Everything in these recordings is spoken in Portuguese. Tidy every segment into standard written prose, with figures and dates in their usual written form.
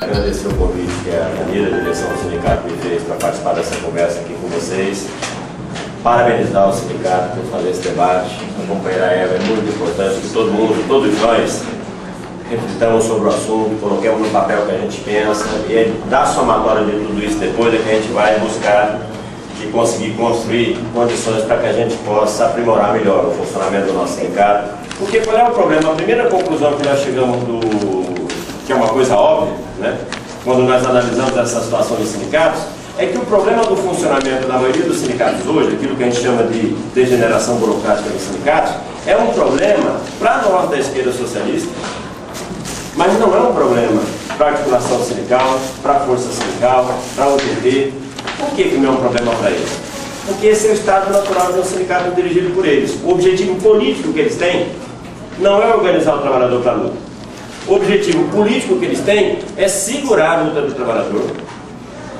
Agradecer o convite que a Danila, a direção do sindicato, me fez para participar dessa conversa aqui com vocês. Parabenizar o sindicato por fazer esse debate. A companheira Eva, é muito importante que todo mundo, todos nós, reflitamos sobre o assunto, coloquemos no papel o que a gente pensa e da somatória de tudo isso depois é que a gente vai buscar e conseguir construir condições para que a gente possa aprimorar melhor o funcionamento do nosso sindicato. Porque qual é o problema? A primeira conclusão que nós chegamos que é uma coisa óbvia, né? Quando nós analisamos essa situação dos sindicatos, é que o problema do funcionamento da maioria dos sindicatos hoje, aquilo que a gente chama de degeneração burocrática dos sindicatos, é um problema para nós da esquerda socialista, mas não é um problema para a articulação sindical, para a força sindical, para o PT. Por que não é um problema para eles? Porque esse é o estado natural de um sindicato dirigido por eles. O objetivo político que eles têm não é organizar o trabalhador para a luta. O objetivo político que eles têm é segurar a luta do trabalhador,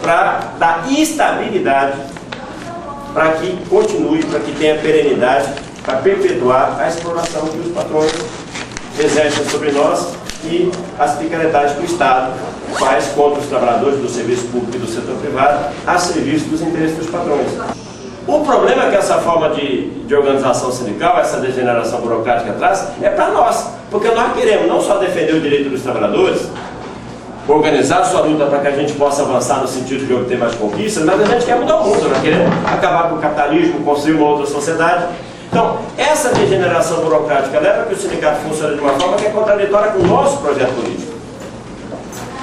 para dar estabilidade, para que continue, para que tenha perenidade, para perpetuar a exploração que os patrões exercem sobre nós e as picaretagem que o Estado faz contra os trabalhadores do serviço público e do setor privado a serviço dos interesses dos patrões. O problema é que essa forma de organização sindical, essa degeneração burocrática traz, é para nós, porque nós queremos não só defender o direito dos trabalhadores, organizar sua luta para que a gente possa avançar no sentido de obter mais conquistas, mas a gente quer mudar o mundo, nós queremos acabar com o capitalismo, construir uma outra sociedade. Então, essa degeneração burocrática leva a que o sindicato funcione de uma forma que é contraditória com o nosso projeto político.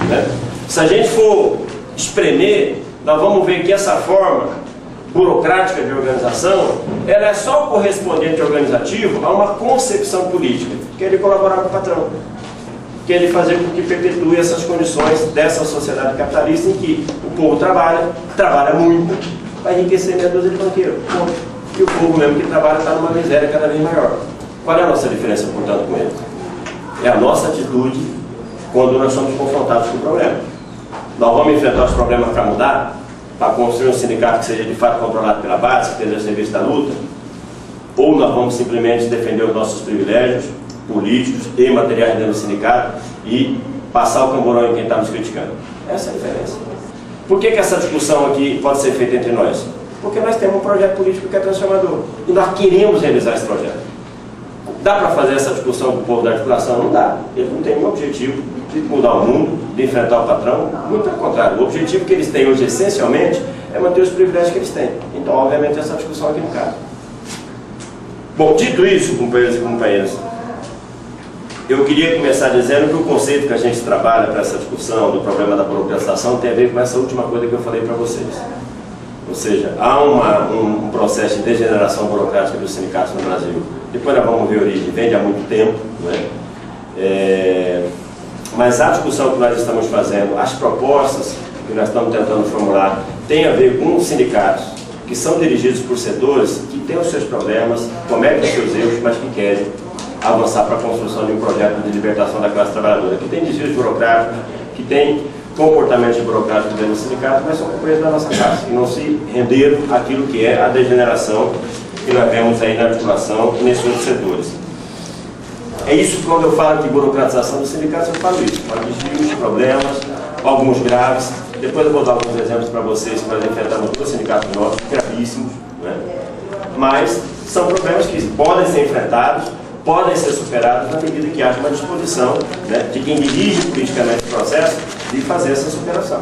Né? Se a gente for espremer, nós vamos ver que essa forma burocrática de organização, ela é só o correspondente organizativo a uma concepção política, que é ele colaborar com o patrão, que é ele fazer com que perpetue essas condições dessa sociedade capitalista em que o povo trabalha muito, para enriquecer meia dúzia de banqueiros. E o povo mesmo que trabalha está numa miséria cada vez maior. Qual é a nossa diferença, portanto, com eles? É a nossa atitude quando nós somos confrontados com o problema. Nós vamos enfrentar os problemas para mudar, para construir um sindicato que seja de fato controlado pela base, que esteja a serviço da luta, ou nós vamos simplesmente defender os nossos privilégios políticos e materiais dentro do sindicato e passar o camburão em quem está nos criticando. Essa é a diferença. Por que essa discussão aqui pode ser feita entre nós? Porque nós temos um projeto político que é transformador e nós queremos realizar esse projeto. Dá para fazer essa discussão com o povo da articulação? Não dá. Eles não têm um objetivo de mudar o mundo, de enfrentar o patrão. Muito pelo contrário. O objetivo que eles têm hoje, essencialmente, é manter os privilégios que eles têm. Então, obviamente, essa discussão aqui não cabe. Bom, dito isso, companheiros e companheiras, eu queria começar dizendo que o conceito que a gente trabalha para essa discussão do problema da burocratização tem a ver com essa última coisa que eu falei para vocês. Ou seja, há um processo de degeneração burocrática dos sindicatos no Brasil. Depois nós vamos ver a origem, vem de há muito tempo, né? Mas a discussão que nós estamos fazendo, as propostas que nós estamos tentando formular, tem a ver com sindicatos que são dirigidos por setores que têm os seus problemas, cometem os seus erros, mas que querem avançar para a construção de um projeto de libertação da classe trabalhadora, que tem desvios burocráticos, que tem comportamentos burocráticos dentro do sindicato, mas são companheiros da nossa classe, e não se renderam àquilo que é a degeneração que nós vemos aí na articulação e nesses outros setores. É isso que quando eu falo de burocratização dos sindicatos, eu falo isso, para desvios, problemas, alguns graves. Depois eu vou dar alguns exemplos para vocês, que nós enfrentamos todos os sindicatos nossos, gravíssimos, né? Mas são problemas que podem ser enfrentados, podem ser superados na medida que haja uma disposição, né, de quem dirige politicamente o processo de fazer essa superação.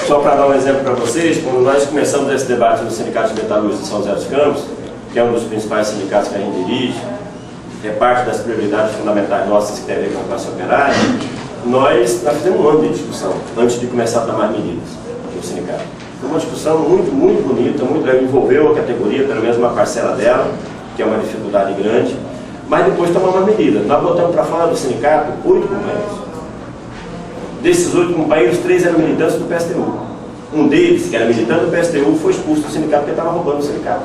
Só para dar um exemplo para vocês, quando nós começamos esse debate no Sindicato de Metalúrgicos de São José dos Campos, que é um dos principais sindicatos que a gente dirige, é parte das prioridades fundamentais nossas que tem a ver com a classe operária, nós fizemos um ano de discussão antes de começar a tomar medidas no sindicato. Foi uma discussão muito bonita, envolveu a categoria, pelo menos uma parcela dela, que é uma dificuldade grande, mas depois tomamos uma medida. Nós botamos para fora do sindicato 8 companheiros. Desses 8 companheiros, 3 eram militantes do PSTU. Um deles, que era militante do PSTU, foi expulso do sindicato porque estava roubando o sindicato.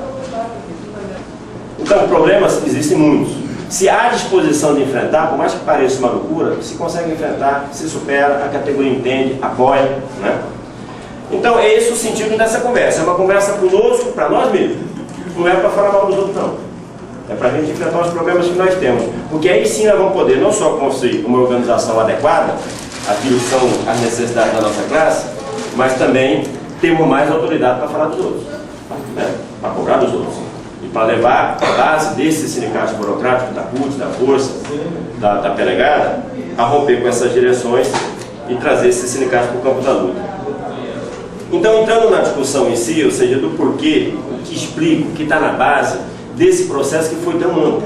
Então, problemas existem muitos. Se há disposição de enfrentar, por mais que pareça uma loucura, se consegue enfrentar, se supera, a categoria entende, apoia, né? Então, é esse o sentido dessa conversa. É uma conversa conosco, para nós mesmos. Não é para falar mal dos outros, não. É para a gente enfrentar os problemas que nós temos. Porque aí sim nós vamos poder não só construir uma organização adequada aquilo que são as necessidades da nossa classe, mas também temos mais autoridade para falar dos outros, né? Para cobrar dos outros. E para levar a base desses sindicatos burocráticos, da CUT, da Força, da Pelegada, a romper com essas direções e trazer esses sindicatos para o campo da luta. Então, entrando na discussão em si, ou seja, do porquê, o que explica, o que está na base desse processo que foi tão amplo,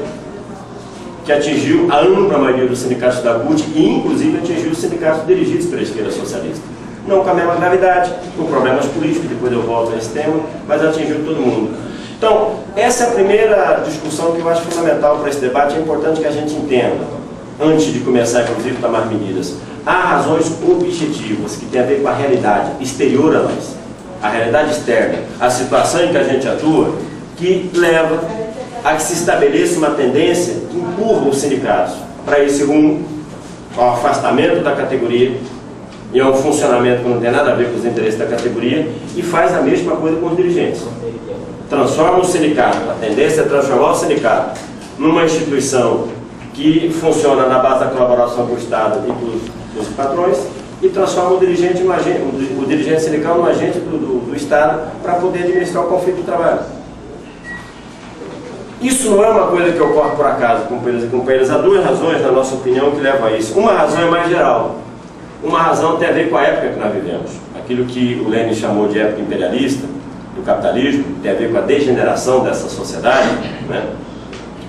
que atingiu a ampla maioria dos sindicatos da CUT e, inclusive, atingiu os sindicatos dirigidos pela esquerda socialista. Não com a mesma gravidade, com problemas políticos, depois eu volto a esse tema, mas atingiu todo mundo. Então, essa é a primeira discussão que eu acho fundamental para esse debate, é importante que a gente entenda, antes de começar, inclusive, a tomar medidas. Há razões objetivas que têm a ver com a realidade exterior a nós, a realidade externa, a situação em que a gente atua, que leva a que se estabeleça uma tendência que empurra os sindicatos para esse rumo, ao afastamento da categoria e ao funcionamento que não tem nada a ver com os interesses da categoria, e faz a mesma coisa com os dirigentes. Transforma o sindicato, a tendência é transformar o sindicato numa instituição que funciona na base da colaboração com o Estado e com os patrões, e transforma o dirigente sindical no agente do Estado para poder administrar o conflito de trabalho. Isso não é uma coisa que ocorre por acaso, companheiros e companheiras. Há duas razões, na nossa opinião, que levam a isso. Uma razão é mais geral. Uma razão tem a ver com a época que nós vivemos. Aquilo que o Lenin chamou de época imperialista, do capitalismo, tem a ver com a degeneração dessa sociedade, né?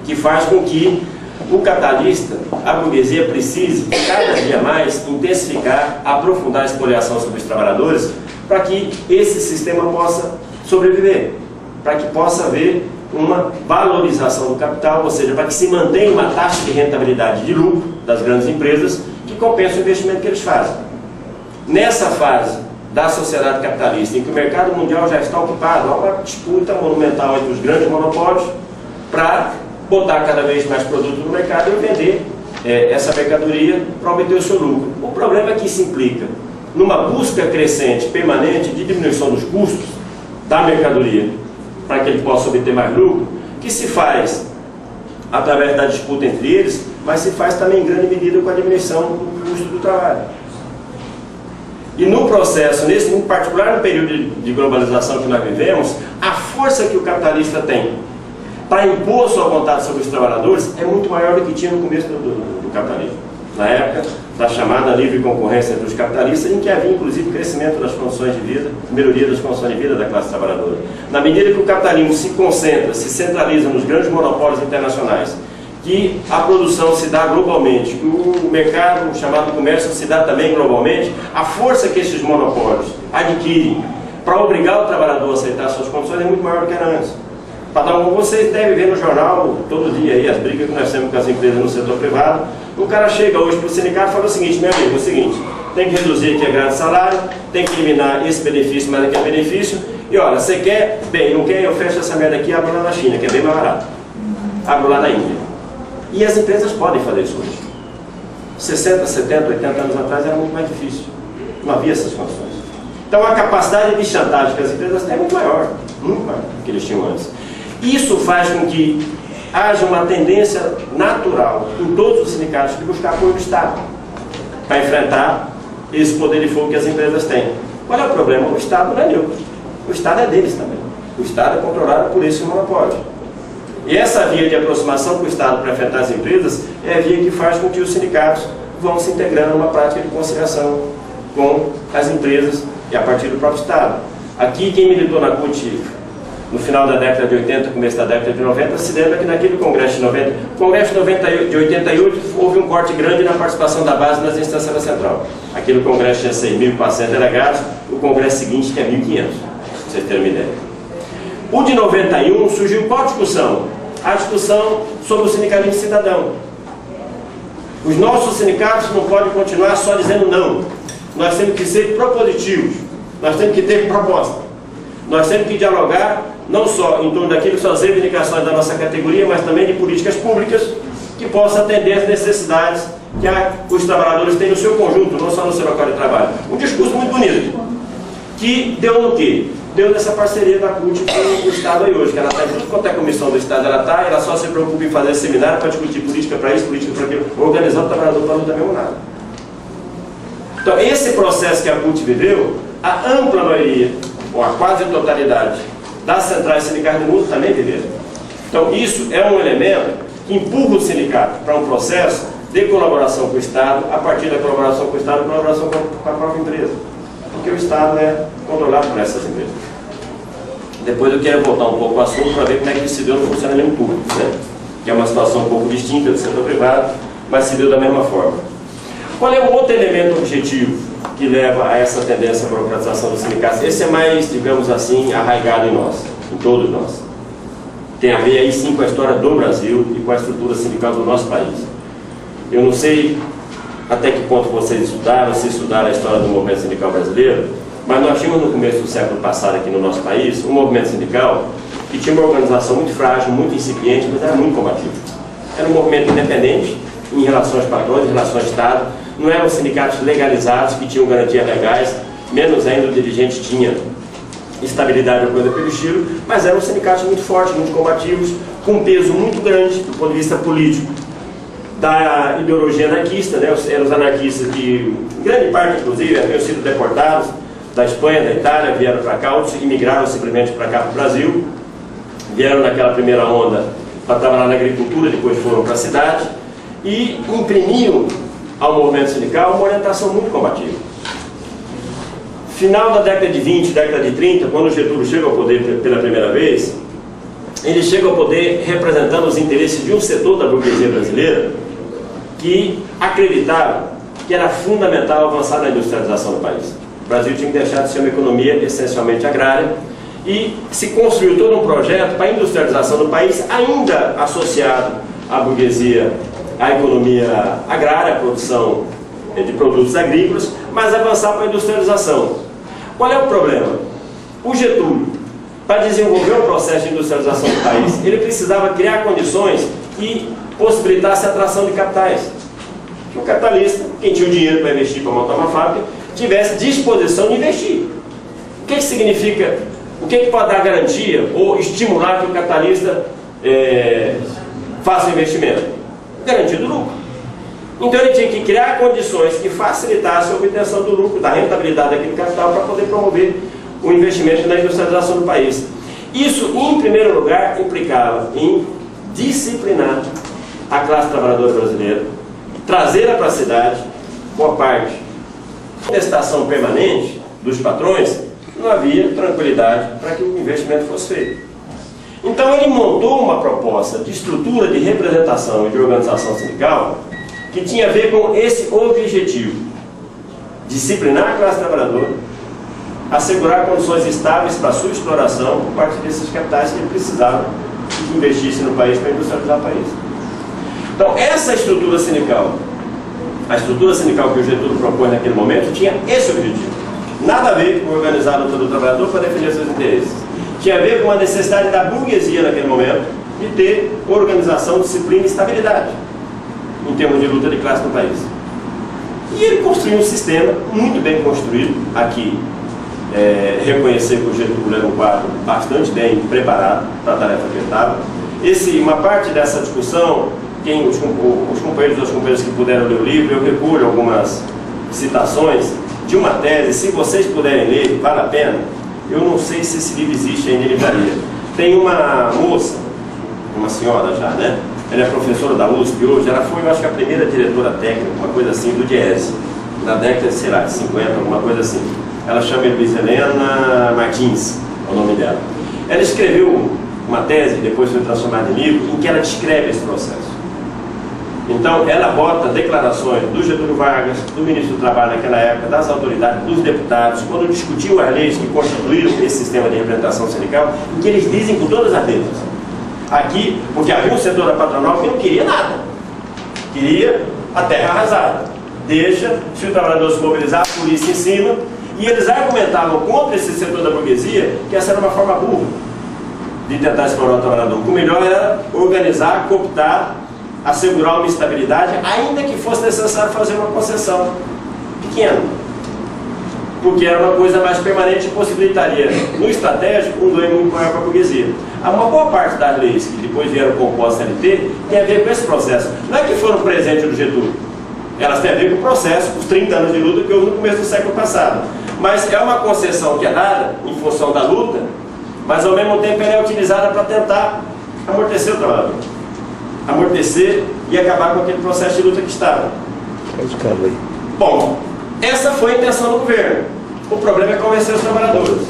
Que faz com que o capitalista, a burguesia, precise cada dia mais intensificar, aprofundar a espoliação sobre os trabalhadores para que esse sistema possa sobreviver, para que possa haver uma valorização do capital, ou seja, para que se mantenha uma taxa de rentabilidade de lucro das grandes empresas que compensa o investimento que eles fazem. Nessa fase da sociedade capitalista, em que o mercado mundial já está ocupado, há uma disputa monumental entre os grandes monopólios para botar cada vez mais produto no mercado e vender essa mercadoria para obter o seu lucro. O problema é que isso implica numa busca crescente, permanente, de diminuição dos custos da mercadoria para que ele possa obter mais lucro, que se faz através da disputa entre eles, mas se faz também em grande medida com a diminuição do custo do trabalho. E no processo, em particular no período de globalização que nós vivemos, a força que o capitalista tem para impor sua vontade sobre os trabalhadores é muito maior do que tinha no começo do capitalismo. Na época da chamada livre concorrência entre os capitalistas, em que havia inclusive crescimento das condições de vida, melhoria das condições de vida da classe trabalhadora. Na medida que o capitalismo se concentra, se centraliza nos grandes monopólios internacionais, que a produção se dá globalmente, que o mercado, o chamado comércio, se dá também globalmente, a força que esses monopólios adquirem para obrigar o trabalhador a aceitar suas condições é muito maior do que era antes. Vocês devem ver no jornal, todo dia, aí, as brigas que nós temos com as empresas no setor privado. O cara chega hoje para o sindicato e fala o seguinte: meu amigo, é o seguinte, tem que reduzir aqui a grade de salário, tem que eliminar esse benefício, mais aquele benefício, e olha, você quer, bem, não quer, eu fecho essa merda aqui e abro lá na China, que é bem mais barato. Abro lá na Índia. E as empresas podem fazer isso hoje. 60, 70, 80 anos atrás era muito mais difícil. Não havia essas condições. Então a capacidade de chantagem que as empresas têm é muito maior do que eles tinham antes. Isso faz com que haja uma tendência natural em todos os sindicatos de buscar apoio do Estado para enfrentar esse poder de fogo que as empresas têm. Qual é o problema? O Estado não é neutro. O Estado é deles também. O Estado é controlado por esse monopólio. E essa via de aproximação com o Estado para enfrentar as empresas é a via que faz com que os sindicatos vão se integrando numa prática de conciliação com as empresas e a partir do próprio Estado. Aqui, quem militou na CUT no final da década de 80, começo da década de 90, se lembra que naquele Congresso de 90, Congresso de 88, houve um corte grande na participação da base nas instâncias da Central. Aquele Congresso tinha 6.400 delegados, o Congresso seguinte tinha 1.500, para vocês terem uma ideia. O de 91 surgiu qual discussão? A discussão sobre o sindicalismo cidadão. Os nossos sindicatos não podem continuar só dizendo não. Nós temos que ser propositivos, nós temos que ter proposta. Nós temos que dialogar não só em torno daquilo que são as reivindicações da nossa categoria, mas também de políticas públicas que possam atender às necessidades que os trabalhadores têm no seu conjunto, não só no seu local de trabalho. Um discurso muito bonito, que deu no quê? Deu nessa parceria da CUT com o Estado aí hoje, que ela está em tudo quanto é comissão do Estado, ela só se preocupa em fazer seminário para discutir política para isso, política para aquilo, organizar o trabalhador para a luta mesmo nada. Então, esse processo que a CUT viveu, a ampla maioria, ou a quase totalidade, das centrais sindicais do mundo também viveram. Então, isso é um elemento que empurra o sindicato para um processo de colaboração com o Estado, a partir da colaboração com o Estado, colaboração com a própria empresa. Porque o Estado é controlado por essas empresas. Depois eu quero voltar um pouco ao assunto para ver como é que isso se deu no funcionamento público, né? Que é uma situação um pouco distinta do setor privado, mas se deu da mesma forma. Qual é o outro elemento objetivo que leva a essa tendência à burocratização do sindicato? Esse é mais, digamos assim, arraigado em nós, em todos nós. Tem a ver aí sim com a história do Brasil e com a estrutura sindical do nosso país. Eu não sei até que ponto vocês estudaram, se estudaram a história do movimento sindical brasileiro, mas nós tínhamos no começo do século passado aqui no nosso país um movimento sindical que tinha uma organização muito frágil, muito incipiente, mas era muito combativo. Era um movimento independente em relação aos patrões, em relação ao Estado. Não eram sindicatos legalizados que tinham garantias legais, menos ainda o dirigente tinha estabilidade ou coisa pelo estilo, mas eram sindicatos muito fortes, muito combativos, com um peso muito grande do ponto de vista político da ideologia anarquista, né? Eram os anarquistas que, em grande parte inclusive, haviam sido deportados da Espanha, da Itália, vieram para cá, outros imigraram simplesmente para cá, para o Brasil, vieram naquela primeira onda para trabalhar na agricultura, depois foram para a cidade e imprimiam ao movimento sindical uma orientação muito combativa. Final da década de 20, década de 30, quando o Getúlio chega ao poder pela primeira vez, ele chega ao poder representando os interesses de um setor da burguesia brasileira que acreditava que era fundamental avançar na industrialização do país. O Brasil tinha que deixar de ser uma economia essencialmente agrária e se construiu todo um projeto para a industrialização do país, ainda associado à burguesia, à economia agrária, à produção de produtos agrícolas, mas avançar para a industrialização. Qual é o problema? O Getúlio, para desenvolver o processo de industrialização do país, ele precisava criar condições que possibilitassem a atração de capitais. Que o capitalista, quem tinha o dinheiro para investir, para montar uma fábrica, tivesse disposição de investir. O que significa, o que pode dar garantia ou estimular que o capitalista faça o investimento? Garantia do lucro. Então ele tinha que criar condições que facilitassem a obtenção do lucro, da rentabilidade daquele capital para poder promover o investimento na industrialização do país. Isso, em primeiro lugar, implicava em disciplinar a classe trabalhadora brasileira, trazê-la para a cidade, boa parte. Contestação permanente dos patrões, não havia tranquilidade para que o investimento fosse feito. Então ele montou uma proposta de estrutura de representação e de organização sindical que tinha a ver com esse objetivo: disciplinar a classe trabalhadora, assegurar condições estáveis para a sua exploração por parte desses capitais que ele precisava que investisse no país para industrializar o país. Então essa estrutura sindical, a estrutura sindical que o Getúlio propôs naquele momento, tinha esse objetivo. Nada a ver com organizar a luta do trabalhador para defender seus interesses. Tinha a ver com a necessidade da burguesia naquele momento de ter organização, disciplina e estabilidade em termos de luta de classe no país. E ele construiu um sistema muito bem construído. Aqui, reconhecer que o Getúlio era um quadro bastante bem preparado para a tarefa que ele estava. Uma parte dessa discussão, os companheiros e as companheiras que puderam ler o livro, eu recuo algumas citações de uma tese, se vocês puderem ler, vale a pena. Eu não sei se esse livro existe ainda em livraria. Tem uma moça, uma senhora já, né? Ela é professora da USP hoje, ela foi, eu acho que a primeira diretora técnica, uma coisa assim, do DIESE, na década, sei lá, de 50, alguma coisa assim. Ela chama Luiz Helena Martins, é o nome dela. Ela escreveu uma tese, depois foi transformada em livro, em que ela descreve esse processo. Então, ela bota declarações do Getúlio Vargas, do ministro do Trabalho naquela época, das autoridades, dos deputados, quando discutiam as leis que constituíram esse sistema de representação sindical, em que eles dizem com todas as letras. Aqui, porque havia um setor da patronal que não queria nada. Queria a terra arrasada. Deixa, se o trabalhador se mobilizar, a polícia em cima. E eles argumentavam contra esse setor da burguesia que essa era uma forma burra de tentar explorar o trabalhador. O melhor era organizar, cooptar, assegurar uma estabilidade, ainda que fosse necessário fazer uma concessão pequena. Porque era uma coisa mais permanente e possibilitaria, no estratégico, um ganho muito maior para a burguesia. Uma boa parte das leis que depois vieram compor a CLT tem a ver com esse processo. Não é que foram presentes do Getúlio. Elas têm a ver com o processo, os 30 anos de luta que houve no começo do século passado. Mas é uma concessão que é dada em função da luta, mas ao mesmo tempo ela é utilizada para tentar amortecer o trabalhador. Amortecer e acabar com aquele processo de luta que estava. Bom, essa foi a intenção do governo. O problema é convencer os trabalhadores.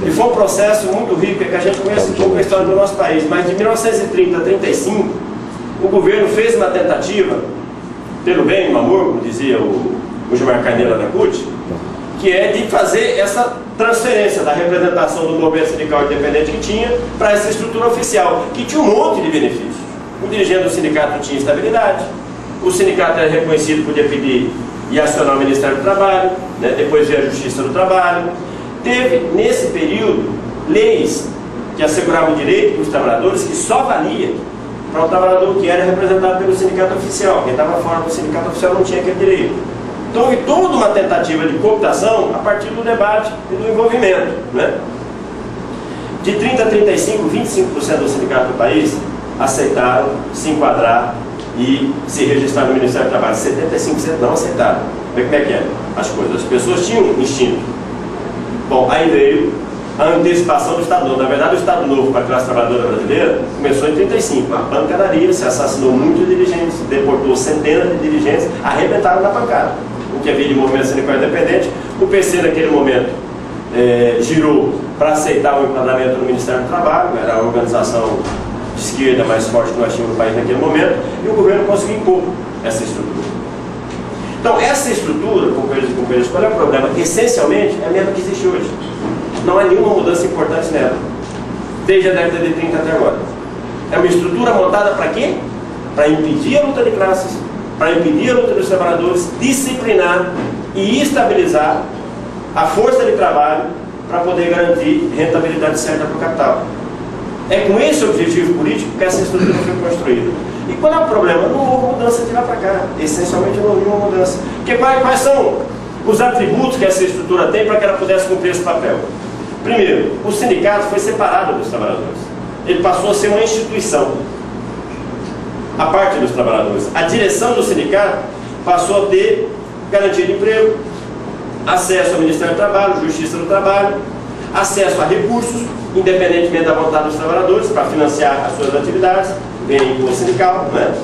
E foi um processo muito rico, que a gente conhece um pouco a história do nosso país. Mas de 1930 a 1935, o governo fez uma tentativa, pelo bem, no amor, como dizia o Gilmar Carneiro da CUT, que é de fazer essa transferência da representação do movimento sindical independente que tinha para essa estrutura oficial, que tinha um monte de benefícios. O dirigente do sindicato tinha estabilidade, o sindicato era reconhecido, podia pedir e acionar o Ministério do Trabalho, né? Depois veio a Justiça do Trabalho. Teve, nesse período, leis que asseguravam o direito dos trabalhadores que só valia para o trabalhador que era representado pelo sindicato oficial. Quem estava fora do sindicato oficial não tinha aquele direito. Então houve toda uma tentativa de cooptação a partir do debate e do envolvimento, né? De 30 a 35, 25% do sindicato do país aceitaram se enquadrar e se registrar no Ministério do Trabalho. 75% não aceitaram. Vê como é que é as coisas. As pessoas tinham instinto. Bom, aí veio a antecipação do Estado Novo. Na verdade, o Estado Novo para a classe trabalhadora brasileira começou em 35. A pancadaria, se assassinou muitos dirigentes, deportou centenas de dirigentes, arrebentaram na pancada. O que havia de movimento sindical independente. O PC, naquele momento, girou para aceitar o enquadramento no Ministério do Trabalho. Era a organização de esquerda mais forte que nós tínhamos no país naquele momento, e o governo conseguiu impor essa estrutura. Então, essa estrutura, companheiros e companheiras, qual é o problema? Essencialmente, é a mesma que existe hoje. Não há nenhuma mudança importante nela, desde a década de 30 até agora. É uma estrutura montada para quê? Para impedir a luta de classes, para impedir a luta dos trabalhadores, disciplinar e estabilizar a força de trabalho para poder garantir rentabilidade certa para o capital. É com esse objetivo político que essa estrutura foi construída. E qual é o problema? Não houve mudança de lá para cá. Essencialmente não houve uma mudança. Porque quais são os atributos que essa estrutura tem para que ela pudesse cumprir esse papel? Primeiro, o sindicato foi separado dos trabalhadores. Ele passou a ser uma instituição, a parte dos trabalhadores. A direção do sindicato passou a ter garantia de emprego, acesso ao Ministério do Trabalho, Justiça do Trabalho, acesso a recursos, independentemente da vontade dos trabalhadores, para financiar as suas atividades, vem o sindical, né?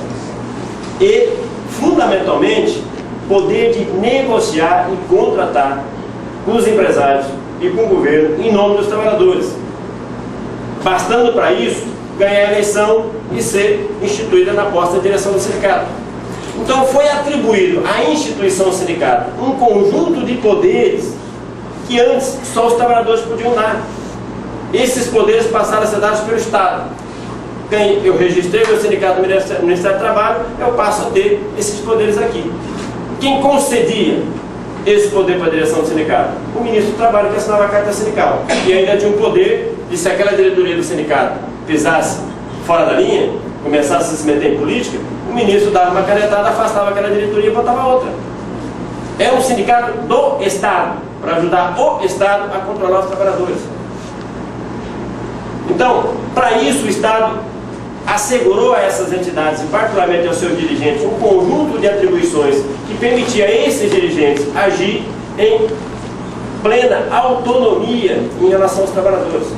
E, fundamentalmente, poder de negociar e contratar com os empresários e com o governo em nome dos trabalhadores, bastando para isso ganhar a eleição e ser instituída na posse da direção do sindicato. Então foi atribuído à instituição sindicato um conjunto de poderes que antes só os trabalhadores podiam dar. Esses poderes passaram a ser dados pelo Estado. Eu registrei meu sindicato no Ministério do Trabalho, eu passo a ter esses poderes aqui. Quem concedia esse poder para a direção do sindicato? O ministro do Trabalho, que assinava a carta sindical. E ainda tinha um poder de, se aquela diretoria do sindicato pisasse fora da linha, começasse a se meter em política, o ministro dava uma canetada, afastava aquela diretoria e botava outra. É um sindicato do Estado, para ajudar o Estado a controlar os trabalhadores. Então, para isso o Estado assegurou a essas entidades, e particularmente aos seus dirigentes, um conjunto de atribuições que permitia a esses dirigentes agir em plena autonomia em relação aos trabalhadores.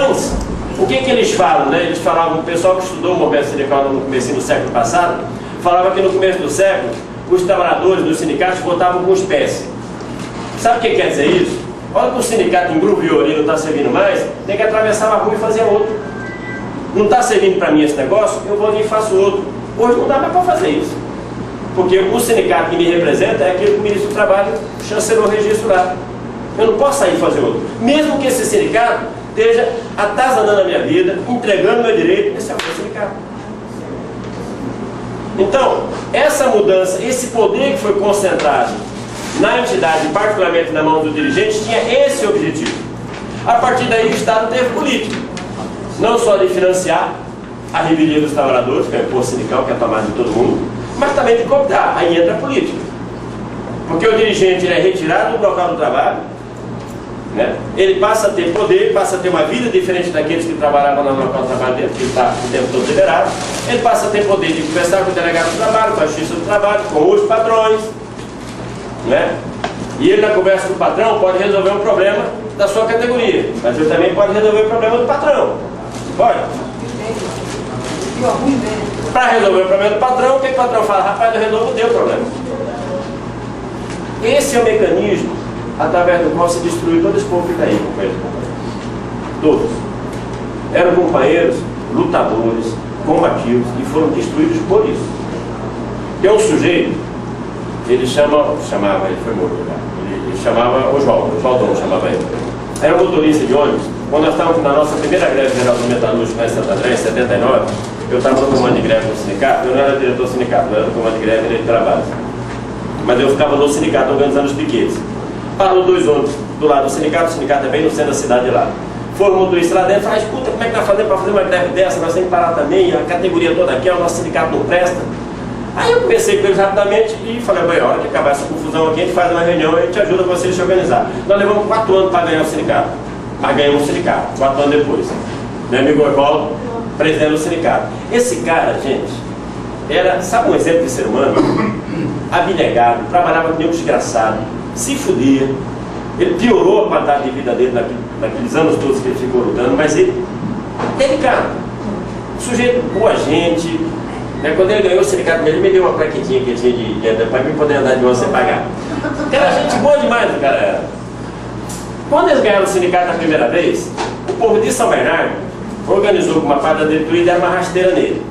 Antes, o que eles falam, né? Eles falavam, o pessoal que estudou o movimento sindical no começo do século passado, falava que no começo do século, os trabalhadores dos sindicatos votavam com espécie. Sabe o que quer dizer isso? Olha que o sindicato engruviou ali, não está servindo mais, tem que atravessar a rua e fazer outro. Não está servindo para mim esse negócio, eu vou ali e faço outro. Hoje não dá mais para fazer isso. Porque o sindicato que me representa é aquele que o ministro do Trabalho chancelou o registro lá. Eu não posso sair e fazer outro. Mesmo que esse sindicato esteja atazanando a minha vida, entregando meu direito, esse é o meu sindicato. Então, essa mudança, esse poder que foi concentrado na entidade, particularmente na mão do dirigente, tinha esse objetivo. A partir daí o Estado teve política, não só de financiar a revelia dos trabalhadores, que é o imposto sindical, que é a tomada de todo mundo, mas também de cooptar. Aí entra a política. Porque o dirigente é retirado do local do trabalho, né? Ele passa a ter poder, passa a ter uma vida diferente daqueles que trabalhavam no local de trabalho dele, que está o tempo todo liberado. Ele passa a ter poder de conversar com o delegado do trabalho, com a justiça do trabalho, com os patrões, né? E ele, na conversa com o patrão, pode resolver um problema da sua categoria, mas ele também pode resolver o problema do patrão. Pode? Para resolver o problema do patrão, o que o patrão fala? Rapaz, eu resolvo o teu problema. Esse é o mecanismo através do qual se destruiu todo esse povo que está aí, companheiros. Todos. Eram companheiros, lutadores, combativos e foram destruídos por isso. Tem um sujeito, ele chamava, ele foi morto, ele chamava Oswaldão chamava ele. Era motorista de ônibus. Quando nós estávamos na nossa primeira greve geral do metalúrgico em Santo André, em 79, eu estava no comando de greve do sindicato. Eu não era diretor do sindicato, eu era no comando de greve de trabalho. Mas eu ficava no sindicato organizando os piquetes. Parou 2 ônibus do lado do sindicato, o sindicato é bem no centro da cidade de lá. Foi o motorista lá dentro e falou: escuta, como é que nós fazemos para fazer uma greve dessa? Nós temos que parar também, a categoria toda aqui, o nosso sindicato não presta. Aí eu conversei com eles rapidamente e falei: bem, a hora que acabar essa confusão aqui, a gente faz uma reunião e a gente ajuda vocês a se organizar. Nós levamos 4 anos para ganhar o sindicato, mas ganhamos o sindicato, 4 anos depois. Meu amigo Oswaldo, presidente do sindicato. Esse cara, gente, era, sabe, um exemplo de ser humano? Abnegado, trabalhava com um desgraçado, se fudia. Ele piorou a qualidade de vida dele naqueles anos todos que ele ficou lutando, mas ele teve cara. Sujeito boa gente, né? Quando ele ganhou o sindicato, ele me deu uma plaquetinha que ele tinha de para mim poder andar de ônibus sem pagar. Era gente boa demais, o cara era. Quando eles ganharam o sindicato a primeira vez, o povo de São Bernardo organizou com uma parte da diretoria e deram uma rasteira nele.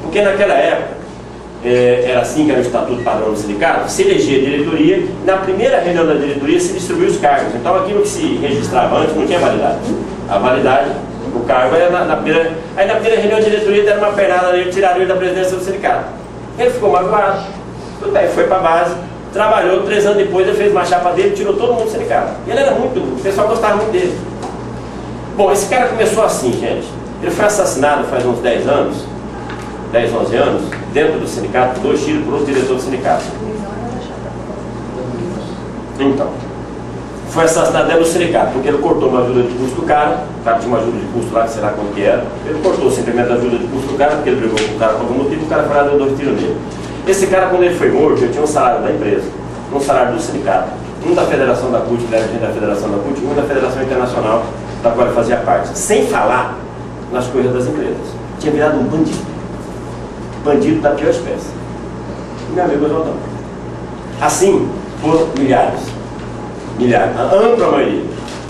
Porque naquela época, era assim que era o estatuto padrão do sindicato, se elegia a diretoria, e na primeira reunião da diretoria se distribuía os cargos. Então aquilo que se registrava antes não tinha validade. A validade, o cargo era na primeira. Aí na primeira reunião da diretoria deram uma pernada nele, tiraram ele da presidência do sindicato. Ele ficou magoado, tudo bem, foi para a base, trabalhou, 3 anos depois ele fez uma chapa dele, tirou todo mundo do sindicato. E ele era muito, o pessoal gostava muito dele. Bom, esse cara começou assim, gente. Ele foi assassinado faz uns 10 anos, 10, 11 anos, dentro do sindicato, 2 tiros por outro diretor do sindicato. Então, foi assassinado dentro do sindicato, porque ele cortou uma ajuda de custo do cara, o cara tinha uma ajuda de custo lá, que sei lá quanto que era, ele cortou simplesmente a ajuda de custo do cara, porque ele brigou com o cara por algum motivo, o cara foi lá e deu 2 tiros nele. Esse cara, quando ele foi morto, ele tinha um salário da empresa, um salário do sindicato, um da Federação da CUT, ele era agente da Federação da CUT, um da Federação Internacional, da qual ele fazia parte, sem falar nas coisas das empresas. Tinha virado um bandido. Bandido da pior espécie. Meu amigo Oswaldão. Assim, por milhares. Milhares. A ampla maioria.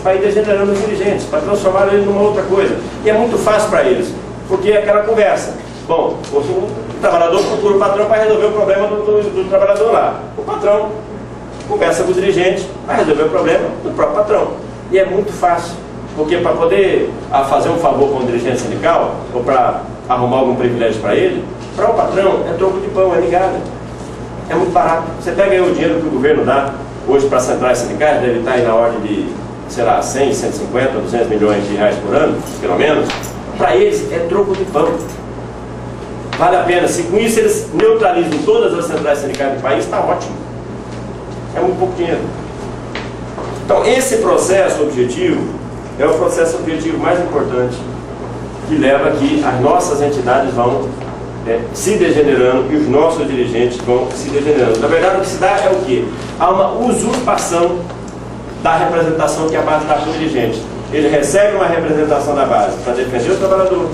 Para ir degenerando os dirigentes, para transformar eles numa outra coisa. E é muito fácil para eles, porque é aquela conversa. Bom, o trabalhador procura o patrão para resolver o problema do trabalhador lá. O patrão conversa com o dirigente para resolver o problema do próprio patrão. E é muito fácil, porque para poder fazer um favor com o dirigente sindical, ou para arrumar algum privilégio para ele, para o patrão é troco de pão, é migalha. É muito barato. Você pega aí o dinheiro que o governo dá hoje para as centrais sindicais, deve estar aí na ordem de, sei lá, 100, 150, 200 milhões de reais por ano, pelo menos. Para eles é troco de pão. Vale a pena. Se com isso eles neutralizam todas as centrais sindicais do país, está ótimo. É muito pouco dinheiro. Então esse processo objetivo é o processo objetivo mais importante, que leva a que as nossas entidades vão se degenerando e os nossos dirigentes vão se degenerando. Na verdade, o que se dá é o quê? Há uma usurpação da representação que a base dá para o dirigente. Ele recebe uma representação da base para defender o trabalhador,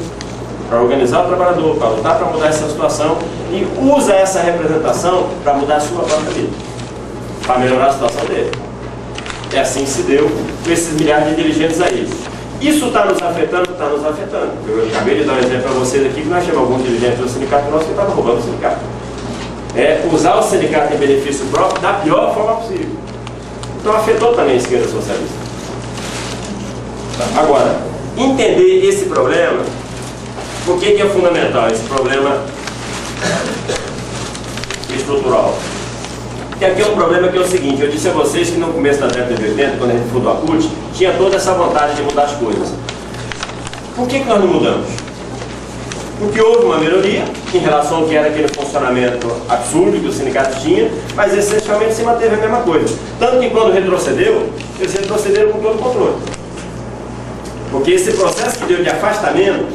para organizar o trabalhador, para lutar para mudar essa situação, e usa essa representação para mudar a sua própria vida, para melhorar a situação dele. É assim que se deu com esses milhares de dirigentes aí. Isso está nos afetando? Está nos afetando. Eu acabei de dar um exemplo para vocês aqui, que nós tivemos alguns dirigentes do sindicato nosso que estavam roubando o sindicato. É usar o sindicato em benefício próprio da pior forma possível. Então afetou também a esquerda socialista. Agora, entender esse problema, por que é fundamental esse problema estrutural? Porque aqui é um problema que é o seguinte: eu disse a vocês que no começo da década de 80, quando a gente fundou a CUT, tinha toda essa vontade de mudar as coisas. Por que nós não mudamos? Porque houve uma melhoria em relação ao que era aquele funcionamento absurdo que o sindicato tinha, mas essencialmente se manteve a mesma coisa. Tanto que quando retrocedeu, eles retrocederam com todo o controle. Porque esse processo que deu de afastamento,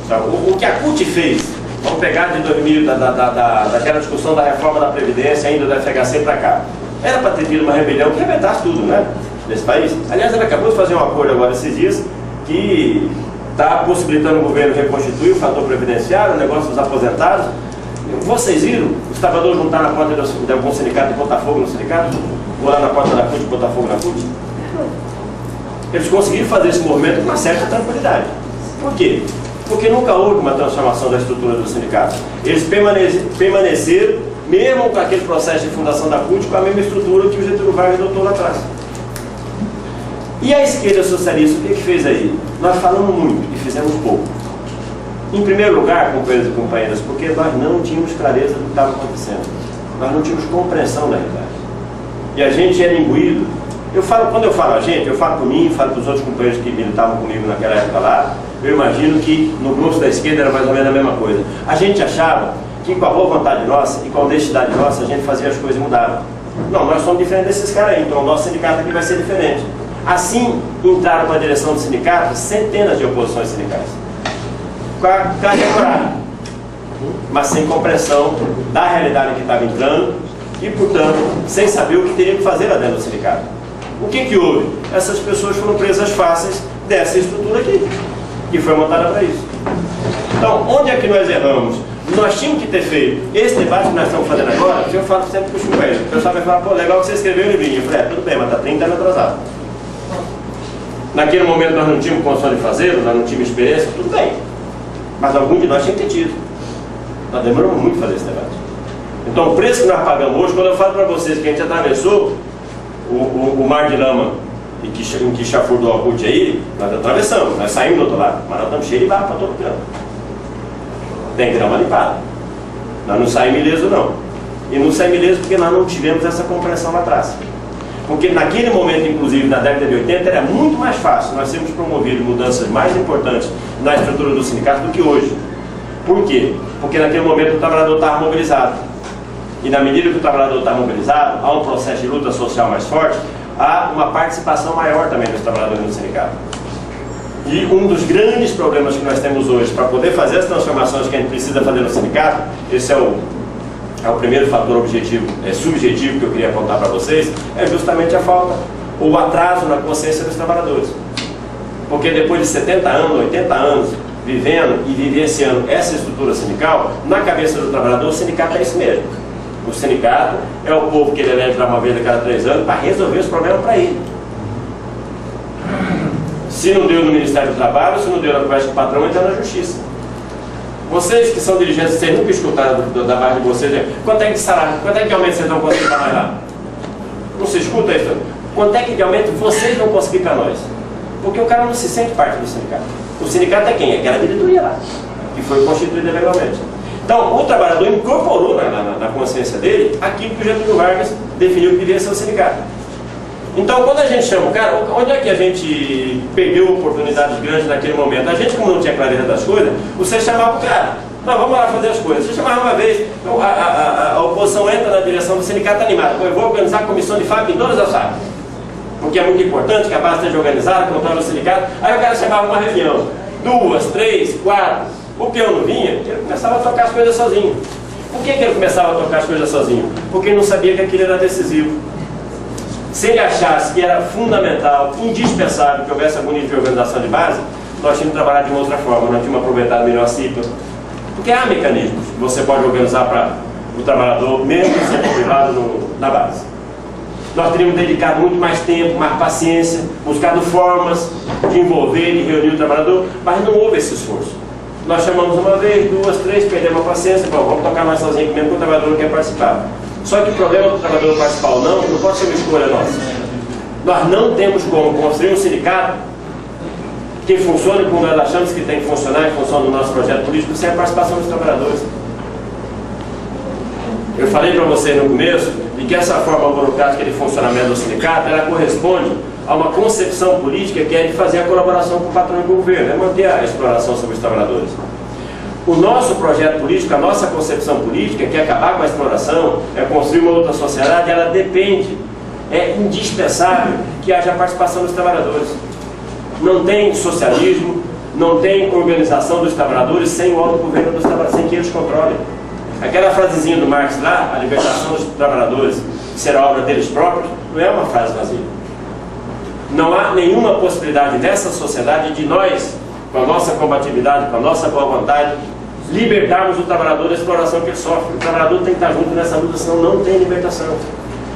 sabe, o que a CUT fez, vamos pegar de 2000, daquela discussão da reforma da Previdência, ainda da FHC para cá, era para ter tido uma rebelião que arrebentasse tudo, né, nesse país. Aliás, ela acabou de fazer um acordo agora esses dias, que está possibilitando o governo reconstituir o fator previdenciário, o negócio dos aposentados. Vocês viram os trabalhadores juntar na porta de algum sindicato e botar fogo no sindicato? Ou lá na porta da CUT e botar fogo na CUT? Eles conseguiram fazer esse movimento com uma certa tranquilidade. Por quê? Porque nunca houve uma transformação da estrutura do sindicato. Eles permaneceram, mesmo com aquele processo de fundação da CUT, com a mesma estrutura que o Getúlio Vargas adotou lá atrás. E a esquerda socialista, o que fez aí? Nós falamos muito e fizemos pouco. Em primeiro lugar, companheiros e companheiras, porque nós não tínhamos clareza do que estava acontecendo. Nós não tínhamos compreensão da realidade. E a gente era imbuído. Quando eu falo a gente, eu falo por mim, falo para os outros companheiros que militavam comigo naquela época lá, eu imagino que no grosso da esquerda era mais ou menos a mesma coisa. A gente achava que com a boa vontade nossa e com a honestidade nossa, a gente fazia as coisas e mudava. Não, nós somos diferentes desses caras aí, então o nosso sindicato aqui vai ser diferente. Assim, entraram para a direção do sindicato centenas de oposições sindicais. Carregado, mas sem compreensão da realidade que estava entrando e, portanto, sem saber o que teria que fazer lá dentro do sindicato. O que houve? Essas pessoas foram presas fáceis dessa estrutura aqui, que foi montada para isso. Então, onde é que nós erramos? Nós tínhamos que ter feito esse debate que nós estamos fazendo agora. Eu falo sempre para os companheiros. O pessoal vai falar, pô, legal que você escreveu o livrinho. Eu falei, tudo bem, mas está 30 anos atrasado. Naquele momento nós não tínhamos condição de fazer, nós não tínhamos experiência, tudo bem. Mas algum de nós tinha que ter tido. Nós demoramos muito para fazer esse debate. Então o preço que nós pagamos hoje, quando eu falo para vocês que a gente atravessou o mar de lama e que chafurdou a CUT aí, nós atravessamos, nós saímos do outro lado, mas nós estamos cheios de barro para todo canto. Tem que dar uma limpada. Nós não saímos ileso não. E não saímos ileso porque nós não tivemos essa compreensão lá atrás. Porque naquele momento, inclusive na década de 80, era muito mais fácil nós termos promovido mudanças mais importantes na estrutura do sindicato do que hoje. Por quê? Porque naquele momento o trabalhador estava mobilizado. E na medida que o trabalhador está mobilizado, há um processo de luta social mais forte, há uma participação maior também dos trabalhadores no sindicato. E um dos grandes problemas que nós temos hoje para poder fazer as transformações que a gente precisa fazer no sindicato, esse é o primeiro fator objetivo, subjetivo que eu queria apontar para vocês, é justamente a falta, ou o atraso na consciência dos trabalhadores. Porque depois de 70 anos, 80 anos, vivendo e vivenciando essa estrutura sindical, na cabeça do trabalhador, o sindicato é isso mesmo. O sindicato é o povo que ele elege uma vez a cada 3 anos para resolver os problemas para ele. Se não deu no Ministério do Trabalho, se não deu na conversa com o patrão, entra na Justiça. Vocês que são dirigentes, vocês nunca escutaram da base de vocês, quanto é que de salário, quanto é que de aumento vocês não conseguem para nós lá? Não se escuta isso? Quanto é que de aumento vocês não conseguem para nós? Porque o cara não se sente parte do sindicato. O sindicato é quem? É aquela diretoria lá, que foi constituída legalmente. Então, o trabalhador incorporou na consciência dele aquilo que o Getúlio Vargas definiu que devia ser o sindicato. Então, quando a gente chama o cara, onde é que a gente perdeu oportunidades grandes naquele momento? A gente, como não tinha clareza das coisas, você chamava o cara. Não, vamos lá fazer as coisas. Você chamava uma vez, a oposição entra na direção do sindicato animado. Eu vou organizar a comissão de fábrica em todas as fábricas. Porque é muito importante que a base esteja organizada, controle o sindicato. Aí o cara chamava uma reunião. 2, 3, 4. O peão não vinha, ele começava a tocar as coisas sozinho. Por que ele começava a tocar as coisas sozinho? Porque ele não sabia que aquilo era decisivo. Se ele achasse que era fundamental, indispensável que houvesse algum nível de organização de base, nós tínhamos que trabalhar de uma outra forma, nós tínhamos aproveitado melhor a CIPA. Porque há mecanismos que você pode organizar para o trabalhador, mesmo sendo privado na base. Nós teríamos dedicado muito mais tempo, mais paciência, buscado formas de envolver e reunir o trabalhador, mas não houve esse esforço. Nós chamamos uma vez, 2, 3, perdemos a paciência, bom, vamos tocar mais sozinho, mesmo que o trabalhador não quer participar. Só que o problema do trabalhador participar ou não pode ser uma escolha nossa. Nós não temos como construir um sindicato que funcione como nós achamos que tem que funcionar em função do nosso projeto político, sem a participação dos trabalhadores. Eu falei para vocês no começo de que essa forma burocrática de funcionamento do sindicato, ela corresponde a uma concepção política que é de fazer a colaboração com o patrão e com o governo, é manter a exploração sobre os trabalhadores. O nosso projeto político, a nossa concepção política, que é acabar com a exploração, é construir uma outra sociedade, ela depende, é indispensável que haja participação dos trabalhadores. Não tem socialismo, não tem organização dos trabalhadores sem o autogoverno dos trabalhadores, sem que eles controlem. Aquela frasezinha do Marx lá, a libertação dos trabalhadores será obra deles próprios, não é uma frase vazia. Não há nenhuma possibilidade nessa sociedade de nós, com a nossa combatividade, com a nossa boa vontade, libertarmos o trabalhador da exploração que ele sofre. O trabalhador tem que estar junto nessa luta, senão não tem libertação.